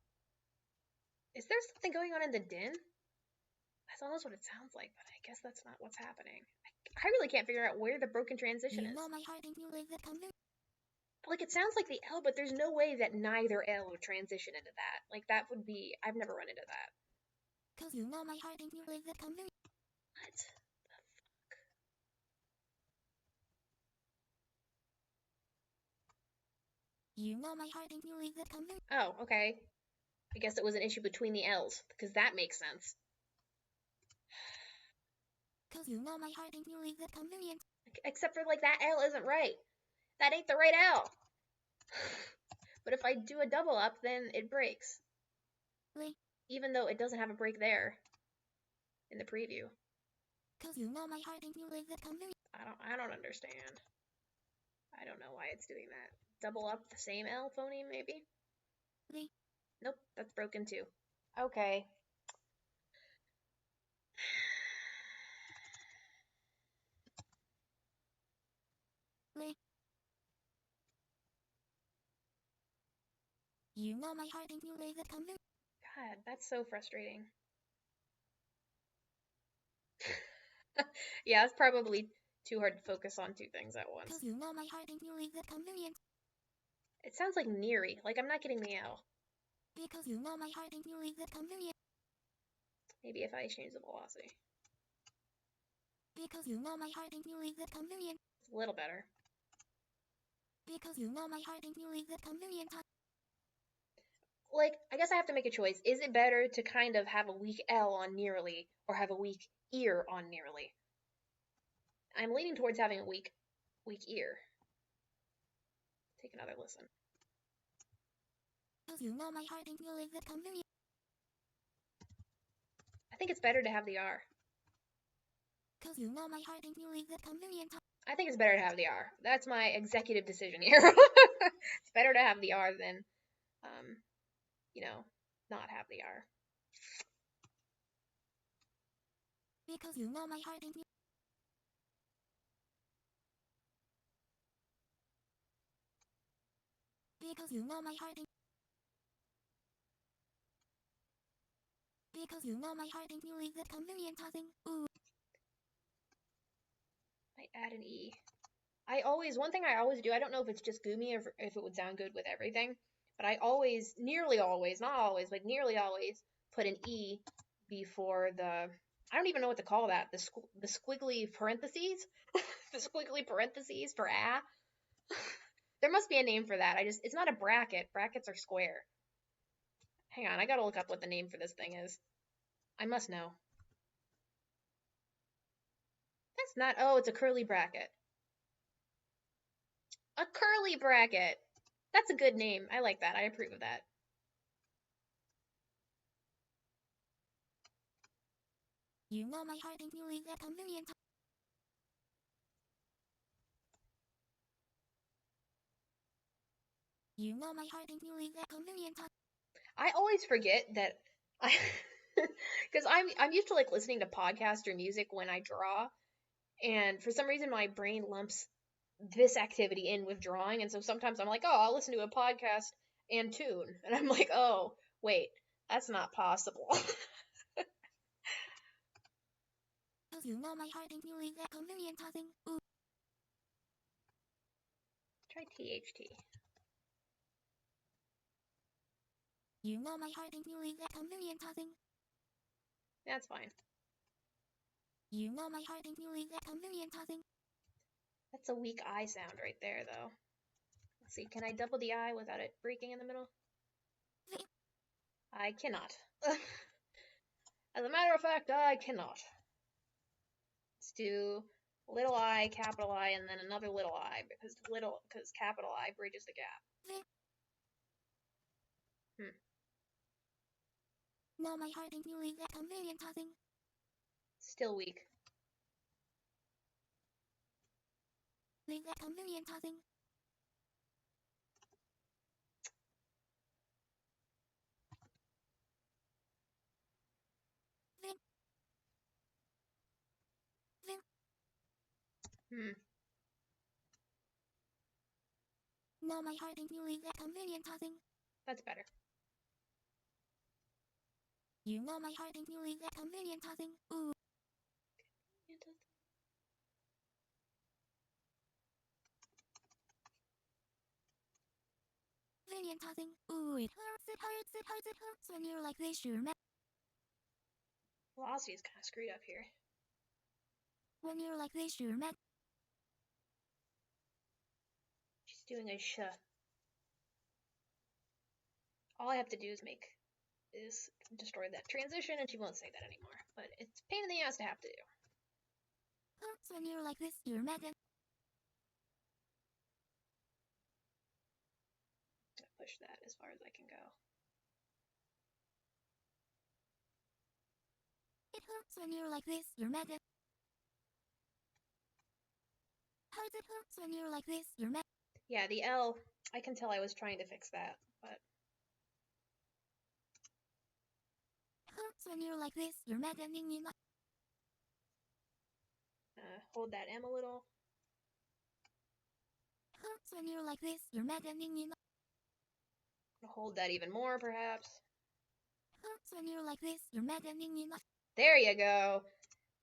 Is there something going on in the din? That's almost what it sounds like, but I guess that's not what's happening. I really can't figure out where the broken transition is. You know my heart and you live the convenience. Like, it sounds like the L, but there's no way that neither L would transition into that. Like, that would be... I've never run into that. Cause you know my heart and you live the convenience. What the fuck? You know my heart and you live the convenience. Oh, okay. I guess it was an issue between the L's, because that makes sense. Cause you know my heart and you live the convenience. Except for, like, that L isn't right. That ain't the right L. But if I do a double up, then it breaks. Even though it doesn't have a break there in the preview. Cause you know my heart and you live the convenience. I don't understand. I don't know why it's doing that. Double up the same L phoneme, maybe? Nope, that's broken too. Okay. You know my heart and you live the convenience. God, that's so frustrating. Yeah, it's probably too hard to focus on two things at once. Cause you know my heart and you live the convenience. It sounds like Neary, like I'm not getting the L. Because you know my heart and you live the convenience. Maybe if I change the velocity. Because you know my heart and you live the convenience. It's a little better. Because you know my heart and you live the convenience. Like, I guess I have to make a choice. Is it better to kind of have a weak L on nearly, or have a weak ear on nearly? I'm leaning towards having a weak ear. Take another listen. Because you know my heart and you live the convenience. I think it's better to have the R. Because you know my heart and you live the convenience. I think it's better to have the R. That's my executive decision here. It's better to have the R than, not have the R. Because you know my heart and you... Because you know my heart. Because you know my heart and you leave that convenient tossing. Ooh. I add an E. One thing I always do, I don't know if it's just Gumi or if it would sound good with everything, but I always, nearly always, not always, but nearly always put an E before I don't even know what to call that, the squiggly parentheses, the squiggly parentheses for ah. There must be a name for that. It's not a bracket. Brackets are square. Hang on, I gotta look up what the name for this thing is. I must know. That's not, oh, it's a curly bracket. A curly bracket. That's a good name. I like that. I approve of that. You know my heart and you leave that convenient. You know my heart and you leave that convenient. I always forget that I, because I'm used to like listening to podcasts or music when I draw, and for some reason my brain lumps this activity in with drawing, and so sometimes I'm like, oh, I'll listen to a podcast and tune, and I'm like, oh, wait, that's not possible. You know my heart and you leave that convenient tossing. Ooh. Try THT. You know my heart and you leave that convenient tossing. That's fine. You know my heart and you leave that convenient tossing. That's a weak I sound right there, though. Let's see, can I double the I without it breaking in the middle? I cannot. As a matter of fact, I cannot. Let's do little I, capital I, and then another little I, because capital I bridges the gap. No, my heart and you leave that convenient tossing. Still weak. Leave that convenient tossing. No, my heart and you leave that convenient tossing. That's better. You know my heart and you leave that convenient tossing. Ooh. Convenient tossing. Ooh, it hurts, it hurts, it hurts, it hurts when you're like this, you're mad. Velocity is kind of screwed up here. When you're like this, you're mad. She's doing a sh. All I have to do is destroy that transition, and she won't say that anymore. But it's a pain in the ass to have to do. Hurts when you're like this, you're mad. Push that as far as I can go. It hurts when you're like this, you're mad. How's it hurts when you're like this, you're mad. Yeah, the L, I can tell I was trying to fix that, but... Hurts when you're like this, you're mad and you not. Hold that M a little. Hurts when you're like this, you're mad and you not. Hold that even more, perhaps. Hurts when you're like this, you're mad and you not. There you go.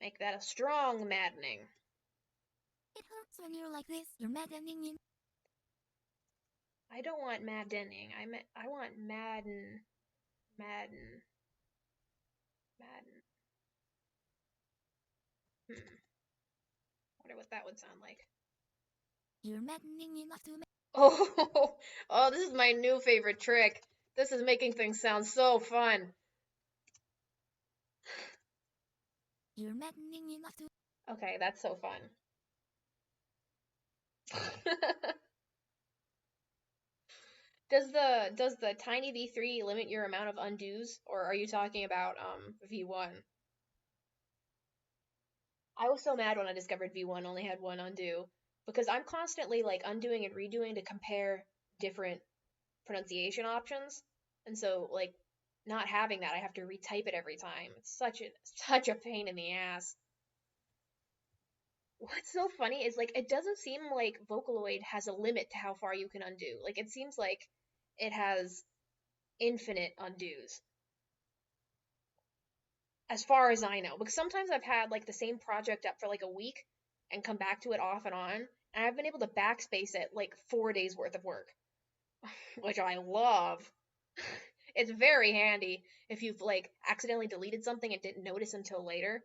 Make that a strong maddening. It hurts when you're like this, you're mad and you. I don't want maddening. I want Madden. Wonder what that would sound like. You're maddening enough to make. Oh, this is my new favorite trick. This is making things sound so fun. You're maddening enough to. Okay, that's so fun. Does the tiny V3 limit your amount of undos, or are you talking about V1? I was so mad when I discovered V1 only had one undo, because I'm constantly like undoing and redoing to compare different pronunciation options, and so like not having that, I have to retype it every time. It's such a pain in the ass. What's so funny is like it doesn't seem like Vocaloid has a limit to how far you can undo. Like it seems like it has infinite undos. As far as I know. Because sometimes I've had like the same project up for like a week and come back to it off and on, and I've been able to backspace it like 4 days worth of work, which I love. It's very handy if you've like accidentally deleted something and didn't notice until later.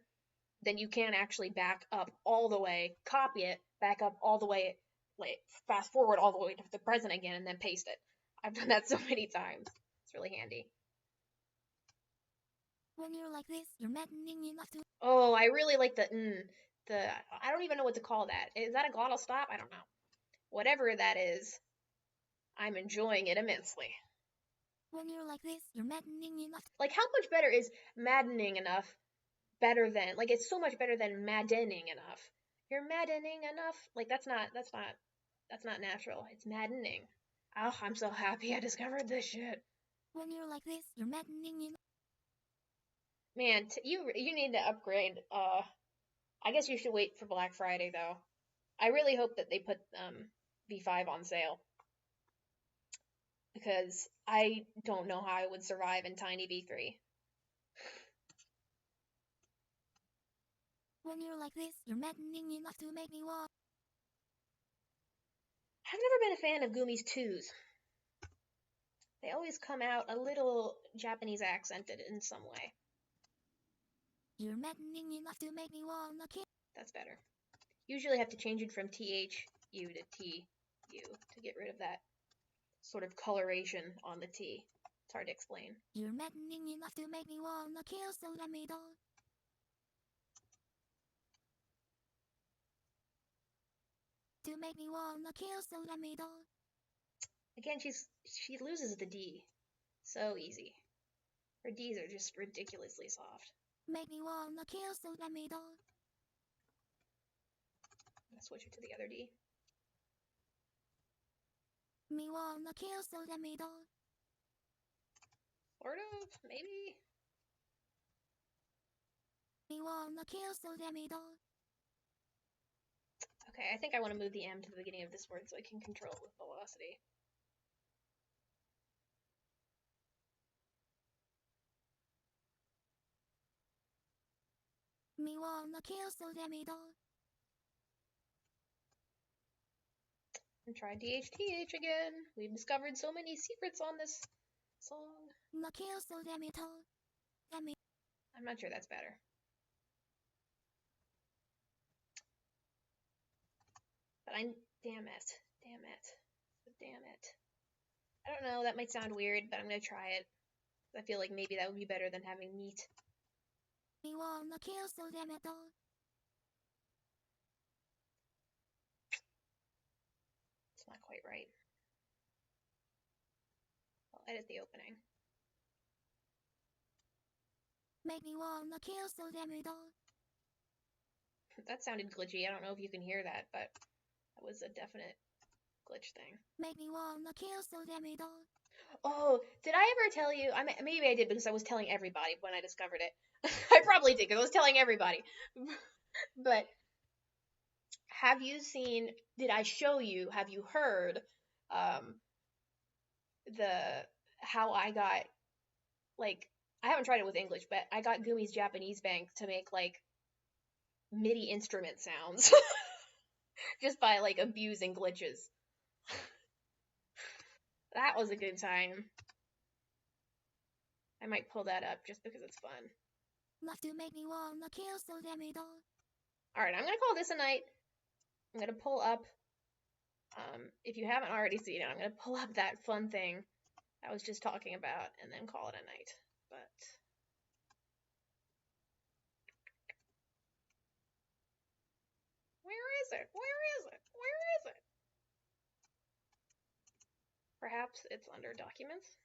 Then you can actually back up all the way, copy it, back up all the way, like fast forward all the way to the present again, and then paste it. I've done that so many times. It's really handy. When you're like this, you're maddening enough to. Oh, I really like the I don't even know what to call that. Is that a glottal stop? I don't know. Whatever that is, I'm enjoying it immensely. When you're like this, you're maddening enough. Like, how much better is maddening enough better than, like, it's so much better than maddening enough. You're maddening enough. Like, that's not natural. It's maddening. Oh, I'm so happy I discovered this shit. When you're like this, you're maddening enough. Man, you need to upgrade. I guess you should wait for Black Friday though. I really hope that they put V5 on sale, because I don't know how I would survive in Tiny V3. When you're like this, you're maddening enough to make me walk. I've never been a fan of Gumi's 2s. They always come out a little Japanese accented in some way. You're maddening enough to make me wanna kill. That's better. Usually have to change it from THU to TU to get rid of that sort of coloration on the T. It's hard to explain. You're maddening enough to make me wanna kill, so let me doll. To make me wanna kill, so let me doll. Again, she loses the D. So easy. Her Ds are just ridiculously soft. Make me wanna kill, so let me doll. I'm gonna switch it to the other D. Me wanna kill, so let me doll. Sort of, maybe. Me wanna kill, so let me doll. Okay, I think I want to move the M to the beginning of this word so I can control it with velocity. Me wanna kill, so let me doll. And try DHTH again. We've discovered so many secrets on this song. Na kill, so let me doll. Let me. I'm not sure that's better. But damn it. I don't know, that might sound weird, but I'm gonna try it. I feel like maybe that would be better than having meat. Me wanna kill, so let me doll. It's not quite right. I'll edit the opening. Make me wanna kill, so let me doll. That sounded glitchy. I don't know if you can hear that, but that was a definite glitch thing. Make me wanna kill, so let me doll. Oh, did I ever tell you? Maybe I did, because I was telling everybody when I discovered it. I probably did, because I was telling everybody. But have you seen? Did I show you? Have you heard? The how I got, like, I haven't tried it with English, but I got Gumi's Japanese bank to make like MIDI instrument sounds just by like abusing glitches. That was a good time. I might pull that up just because it's fun. Love to make me wanna kill, so let me doll. Alright, I'm gonna call this a night. I'm gonna pull up, if you haven't already seen it, I'm gonna pull up that fun thing I was just talking about and then call it a night. But where is it? Perhaps it's under documents.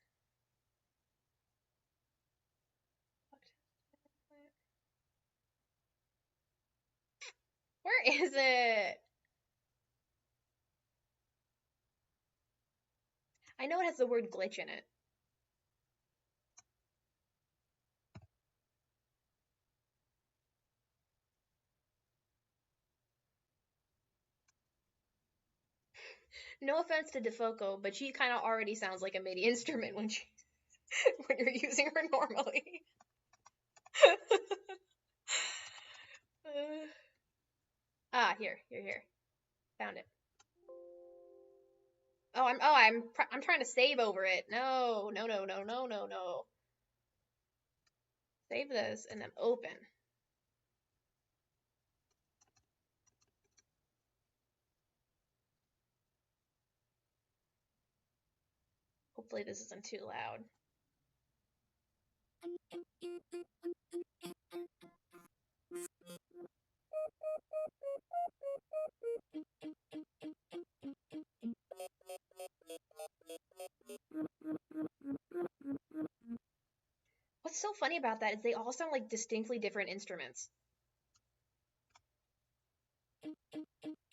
Where is it? I know it has the word glitch in it. No offense to Defoco, but she kind of already sounds like a MIDI instrument when when you're using her normally. Here. Found it. I'm trying to save over it. No. Save this and then open. Hopefully this isn't too loud. What's so funny about that is they all sound like distinctly different instruments.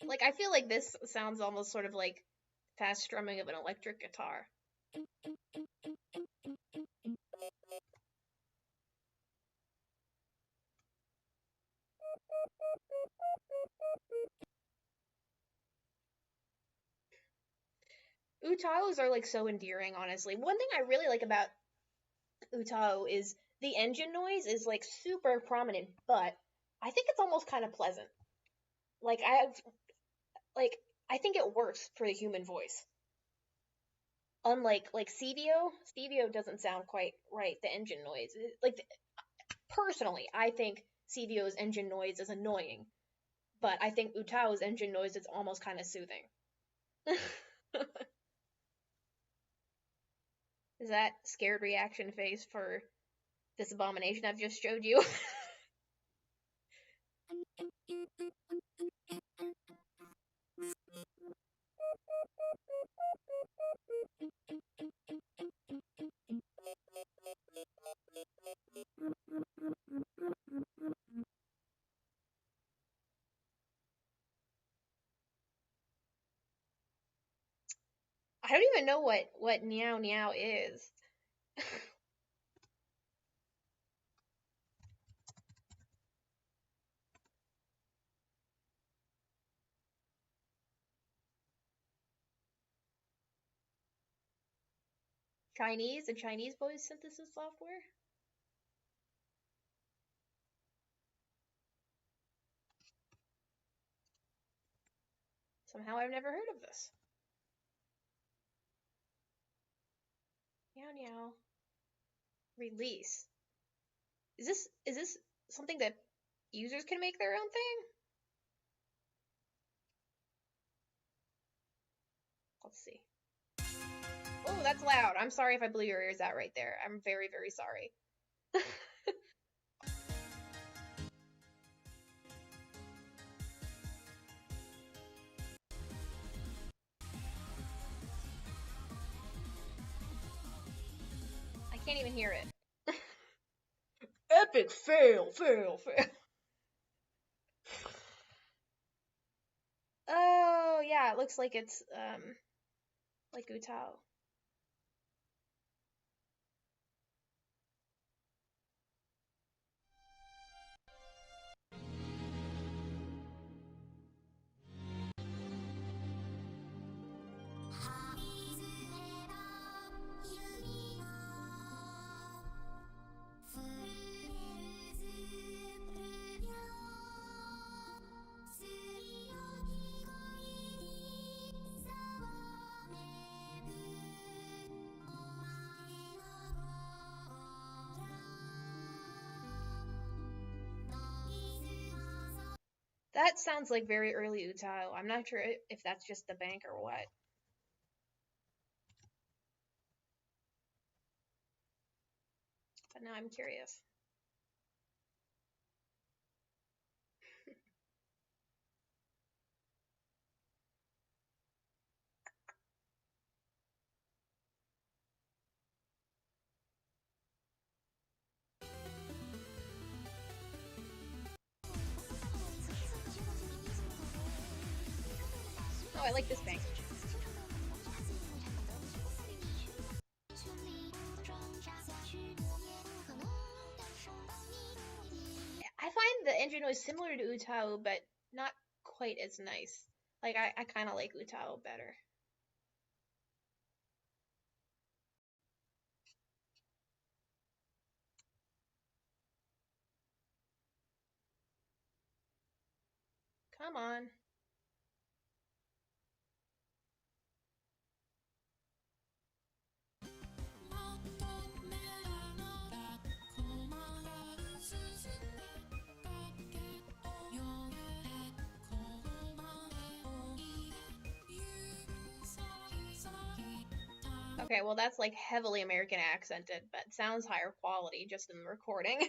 Like, I feel like this sounds almost sort of like fast strumming of an electric guitar. Utaos are like so endearing, honestly. One thing I really like about Utao is the engine noise is like super prominent, but I think it's almost kind of pleasant. Like like I think it works for the human voice. Unlike like Stevio doesn't sound quite right. The engine noise, like personally, I think Stevio's engine noise is annoying, but I think Utao's engine noise is almost kind of soothing. Is that scared reaction face for this abomination I've just showed you? I don't even know what meow meow is. Chinese, a Chinese voice synthesis software? Somehow I've never heard of this. Meow meow. Release. Is this something that users can make their own thing? Let's see. Oh, that's loud. I'm sorry if I blew your ears out right there. I'm very, very sorry. I can't even hear it. Epic fail. Oh, yeah, it looks like it's like Utao. That sounds like very early Utao. I'm not sure if that's just the bank or what. But now I'm curious. Oh, I like this bank. I find the engine noise similar to Utao, but not quite as nice. Like, I kind of like Utao better. Come on. Okay, well that's like heavily American accented, but sounds higher quality just in the recording.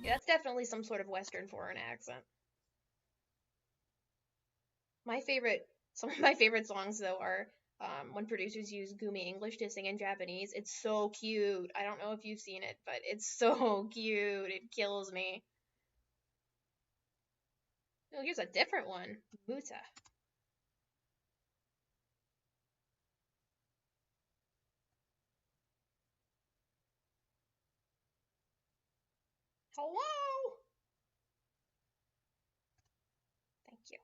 Yeah, that's definitely some sort of Western foreign accent. Some of my favorite songs though are when producers use Gumi English to sing in Japanese. It's so cute. I don't know if you've seen it, but it's so cute. It kills me. Oh, here's a different one. Muta. Hello. Thank you.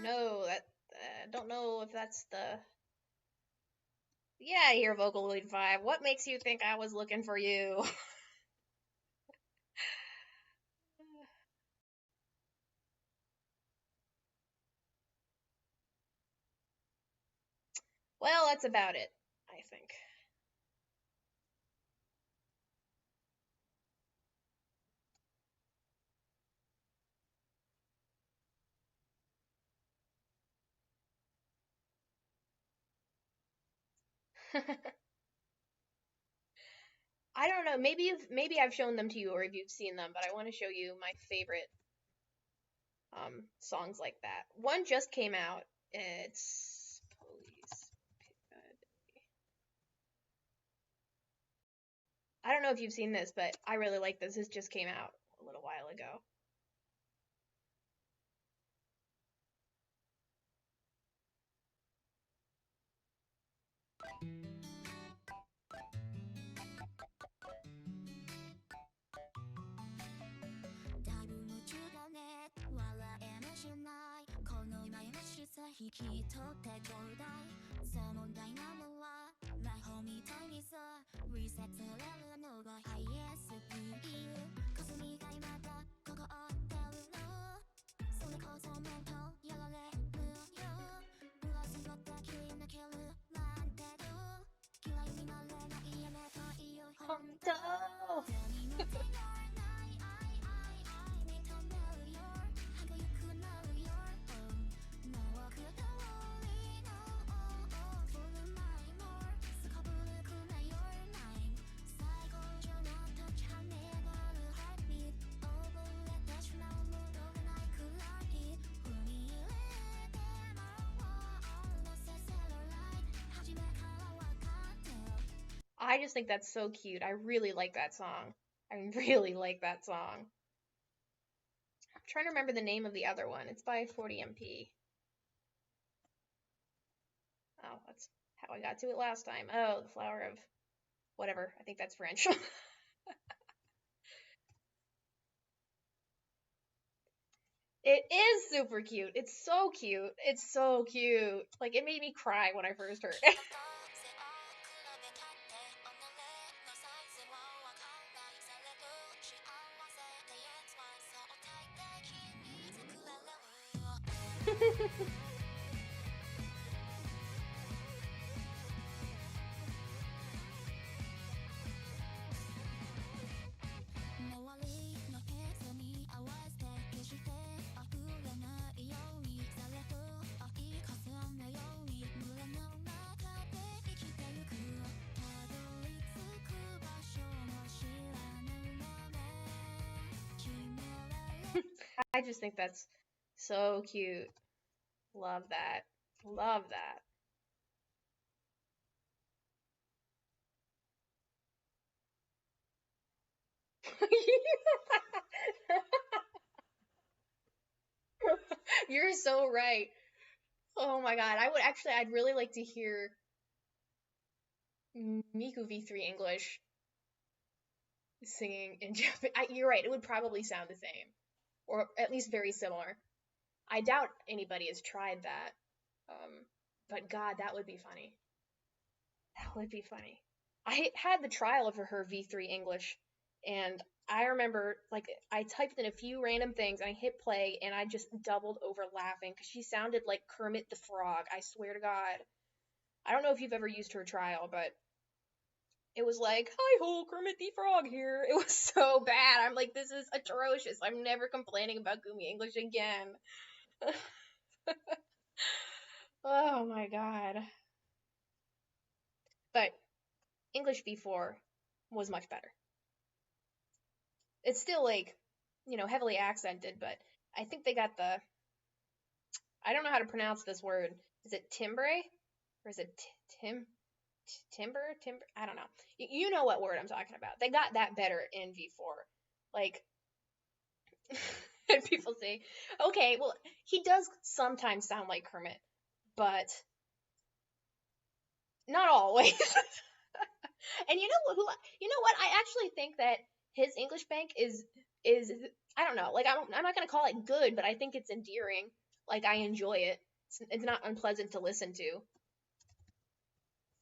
No, that don't know if that's the. Yeah, here, Vocaloid 5. What makes you think I was looking for you? Well, that's about it, I think. I don't know. Maybe I've shown them to you or if you've seen them, but I want to show you my favorite songs like that. One just came out. It's Police. I don't know if you've seen this, but I really like this. This just came out a little while ago. Hondo! I just think that's so cute. I really like that song. I really like that song. I'm trying to remember the name of the other one. It's by 40MP. Oh, that's how I got to it last time. Oh, the flower of whatever. I think that's French. It is super cute. It's so cute. It's so cute. Like, it made me cry when I first heard it. I just think that's so cute. Love that. Love that. You're so right. Oh my god. I'd really like to hear Miku V3 English. singing in Japanese. You're right, it would probably sound the same, or at least very similar. I doubt anybody has tried that. But God, that would be funny. That would be funny. I had the trial of her V3 English, and I remember, like, I typed in a few random things, and I hit play, and I just doubled over laughing because she sounded like Kermit the Frog. I swear to God. I don't know if you've ever used her trial, but it was like, hi ho, Kermit the Frog here. It was so bad. I'm like, this is atrocious. I'm never complaining about Gumi English again. Oh my God. But English V4 was much better. It's still like, heavily accented, but I think they got I don't know how to pronounce this word. Is it timbre? Or is it timber? Timber? I don't know. You know what word I'm talking about. They got that better in V4. Like, and people say, okay, well, he does sometimes sound like Kermit, but not always. And you know what? I actually think that his English bank is I don't know. Like I'm not gonna call it good, but I think it's endearing. Like I enjoy it. It's not unpleasant to listen to.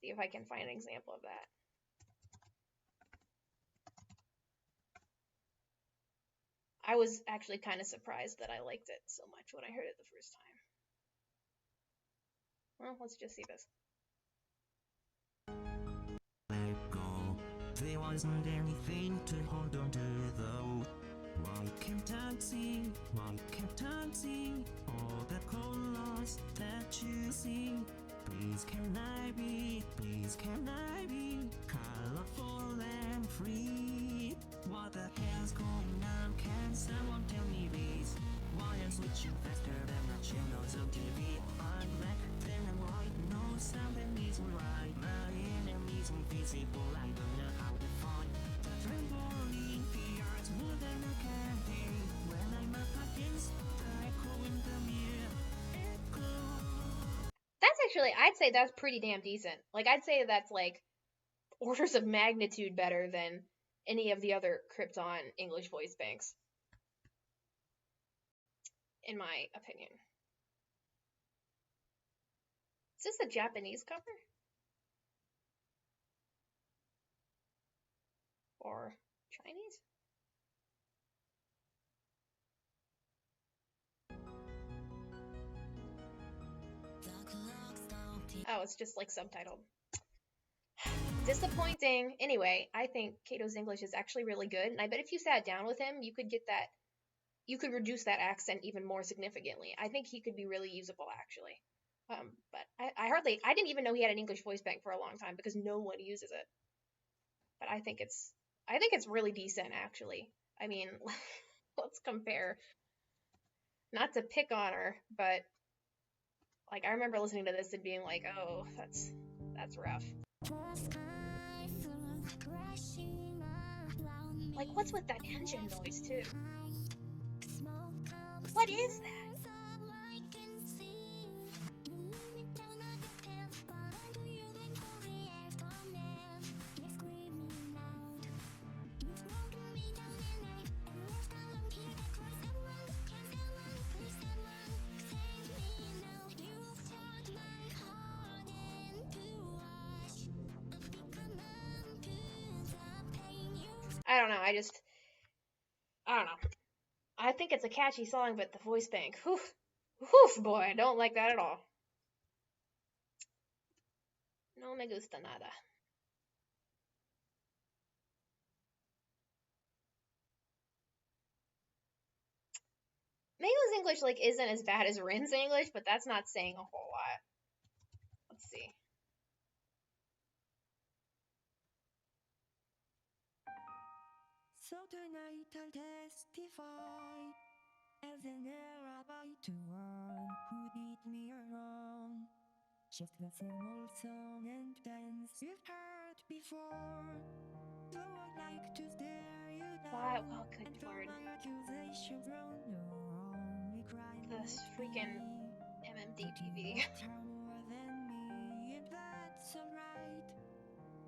See if I can find an example of that. I was actually kind of surprised that I liked it so much when I heard it the first time. Well, let's just see this. Let go. There wasn't anything to hold on to though. Why can't I see? Why can't I see all the colors that you see? Please can I be? Please can I be colorful and free? What the hell's going on? Can someone tell me this? Why I'm switching faster than the channels of TV? I'm black, then I'm white. No, something isn't right. My enemies invisible. I don't know how to find the trembling fears more than I can think. When I'm up against the echo in the mirror, echo. That's actually, I'd say that's pretty damn decent. Like I'd say that's like orders of magnitude better than any of the other Krypton English voice banks, in my opinion. Is this a Japanese cover? Or Chinese? Oh, it's just like subtitled. Disappointing. Anyway, I think Kato's English is actually really good, and I bet if you sat down with him, you could reduce that accent even more significantly. I think he could be really usable, actually. But I didn't even know he had an English voice bank for a long time because no one uses it. But I think it's really decent, actually. I mean, let's compare. Not to pick on her, but like I remember listening to this and being like, oh, that's rough. Like, what's with that engine noise too? What is that? I don't know. I don't know. I think it's a catchy song, but the voice bank, boy, I don't like that at all. No me gusta nada. Mego's English like isn't as bad as Rin's English, but that's not saying a whole lot. Let's see. So tonight I'll testify as an alibi to one who did me wrong. Just the same old song and dance you've heard before. Though I'd like to stare you down Oh, good and lord. my accusations wrong. No, only crime This freaking MMD TV. more than me, and that's alright.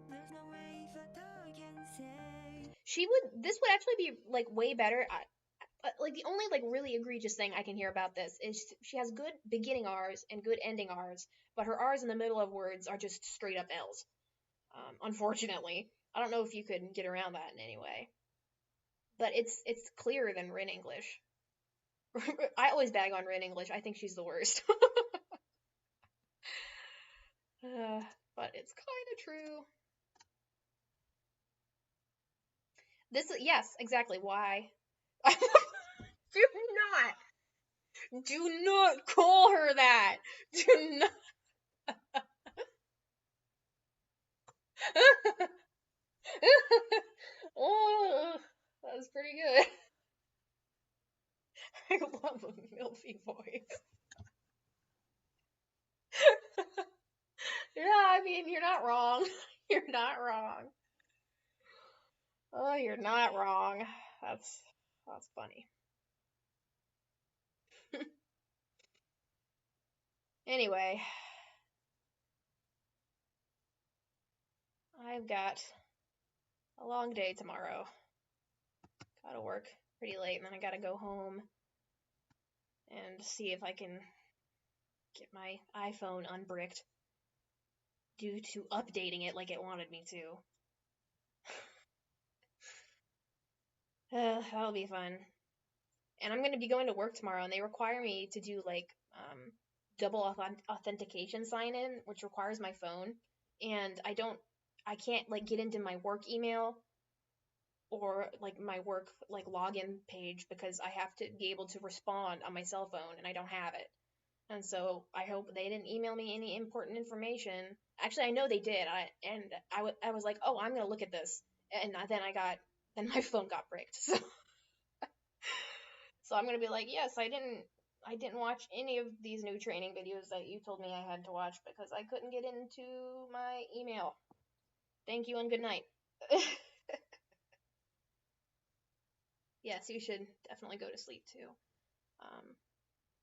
There's no way that I can say This would actually be like way better. Like the only like really egregious thing I can hear about this is she has good beginning R's and good ending R's, but her R's in the middle of words are just straight up L's. Unfortunately, I don't know if you could get around that in any way, but it's clearer than Rin English. I always bag on Rin English. I think she's the worst. But it's kind of true. Yes, exactly. Why? Do not call her that. Do not. Oh, that was pretty good. I love a milfy voice. Yeah, I mean, you're not wrong. You're not wrong. Oh, you're not wrong. That's funny. Anyway, I've got a long day tomorrow. Gotta work pretty late, and then I gotta go home and see if I can get my iPhone unbricked due to updating it like it wanted me to. That'll be fun. And I'm gonna be going to work tomorrow, and they require me to do like double authentication sign in, which requires my phone. And I can't like get into my work email or like my work like login page because I have to be able to respond on my cell phone, and I don't have it. And so I hope they didn't email me any important information. Actually, I know they did. I was like, oh, I'm gonna look at this, and then my phone got bricked. So I'm gonna be like, yes, I didn't watch any of these new training videos that you told me I had to watch because I couldn't get into my email. Thank you and good night. Yes, you should definitely go to sleep too.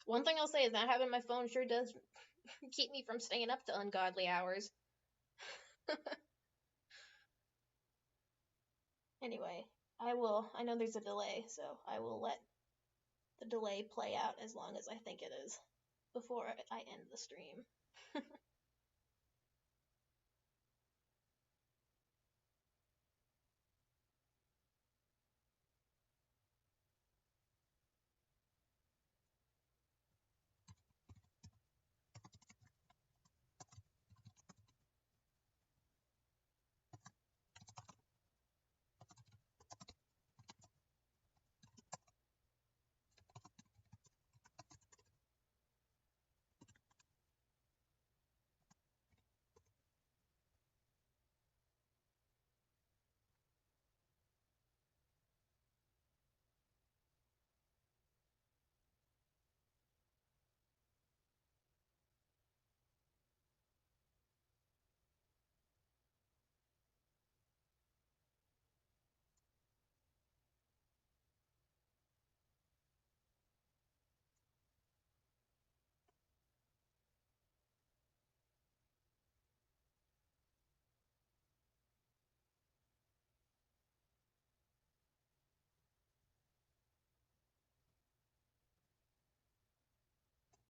One thing I'll say is not having my phone sure does keep me from staying up to ungodly hours. Anyway, I know there's a delay, so I will let the delay play out as long as I think it is before I end the stream.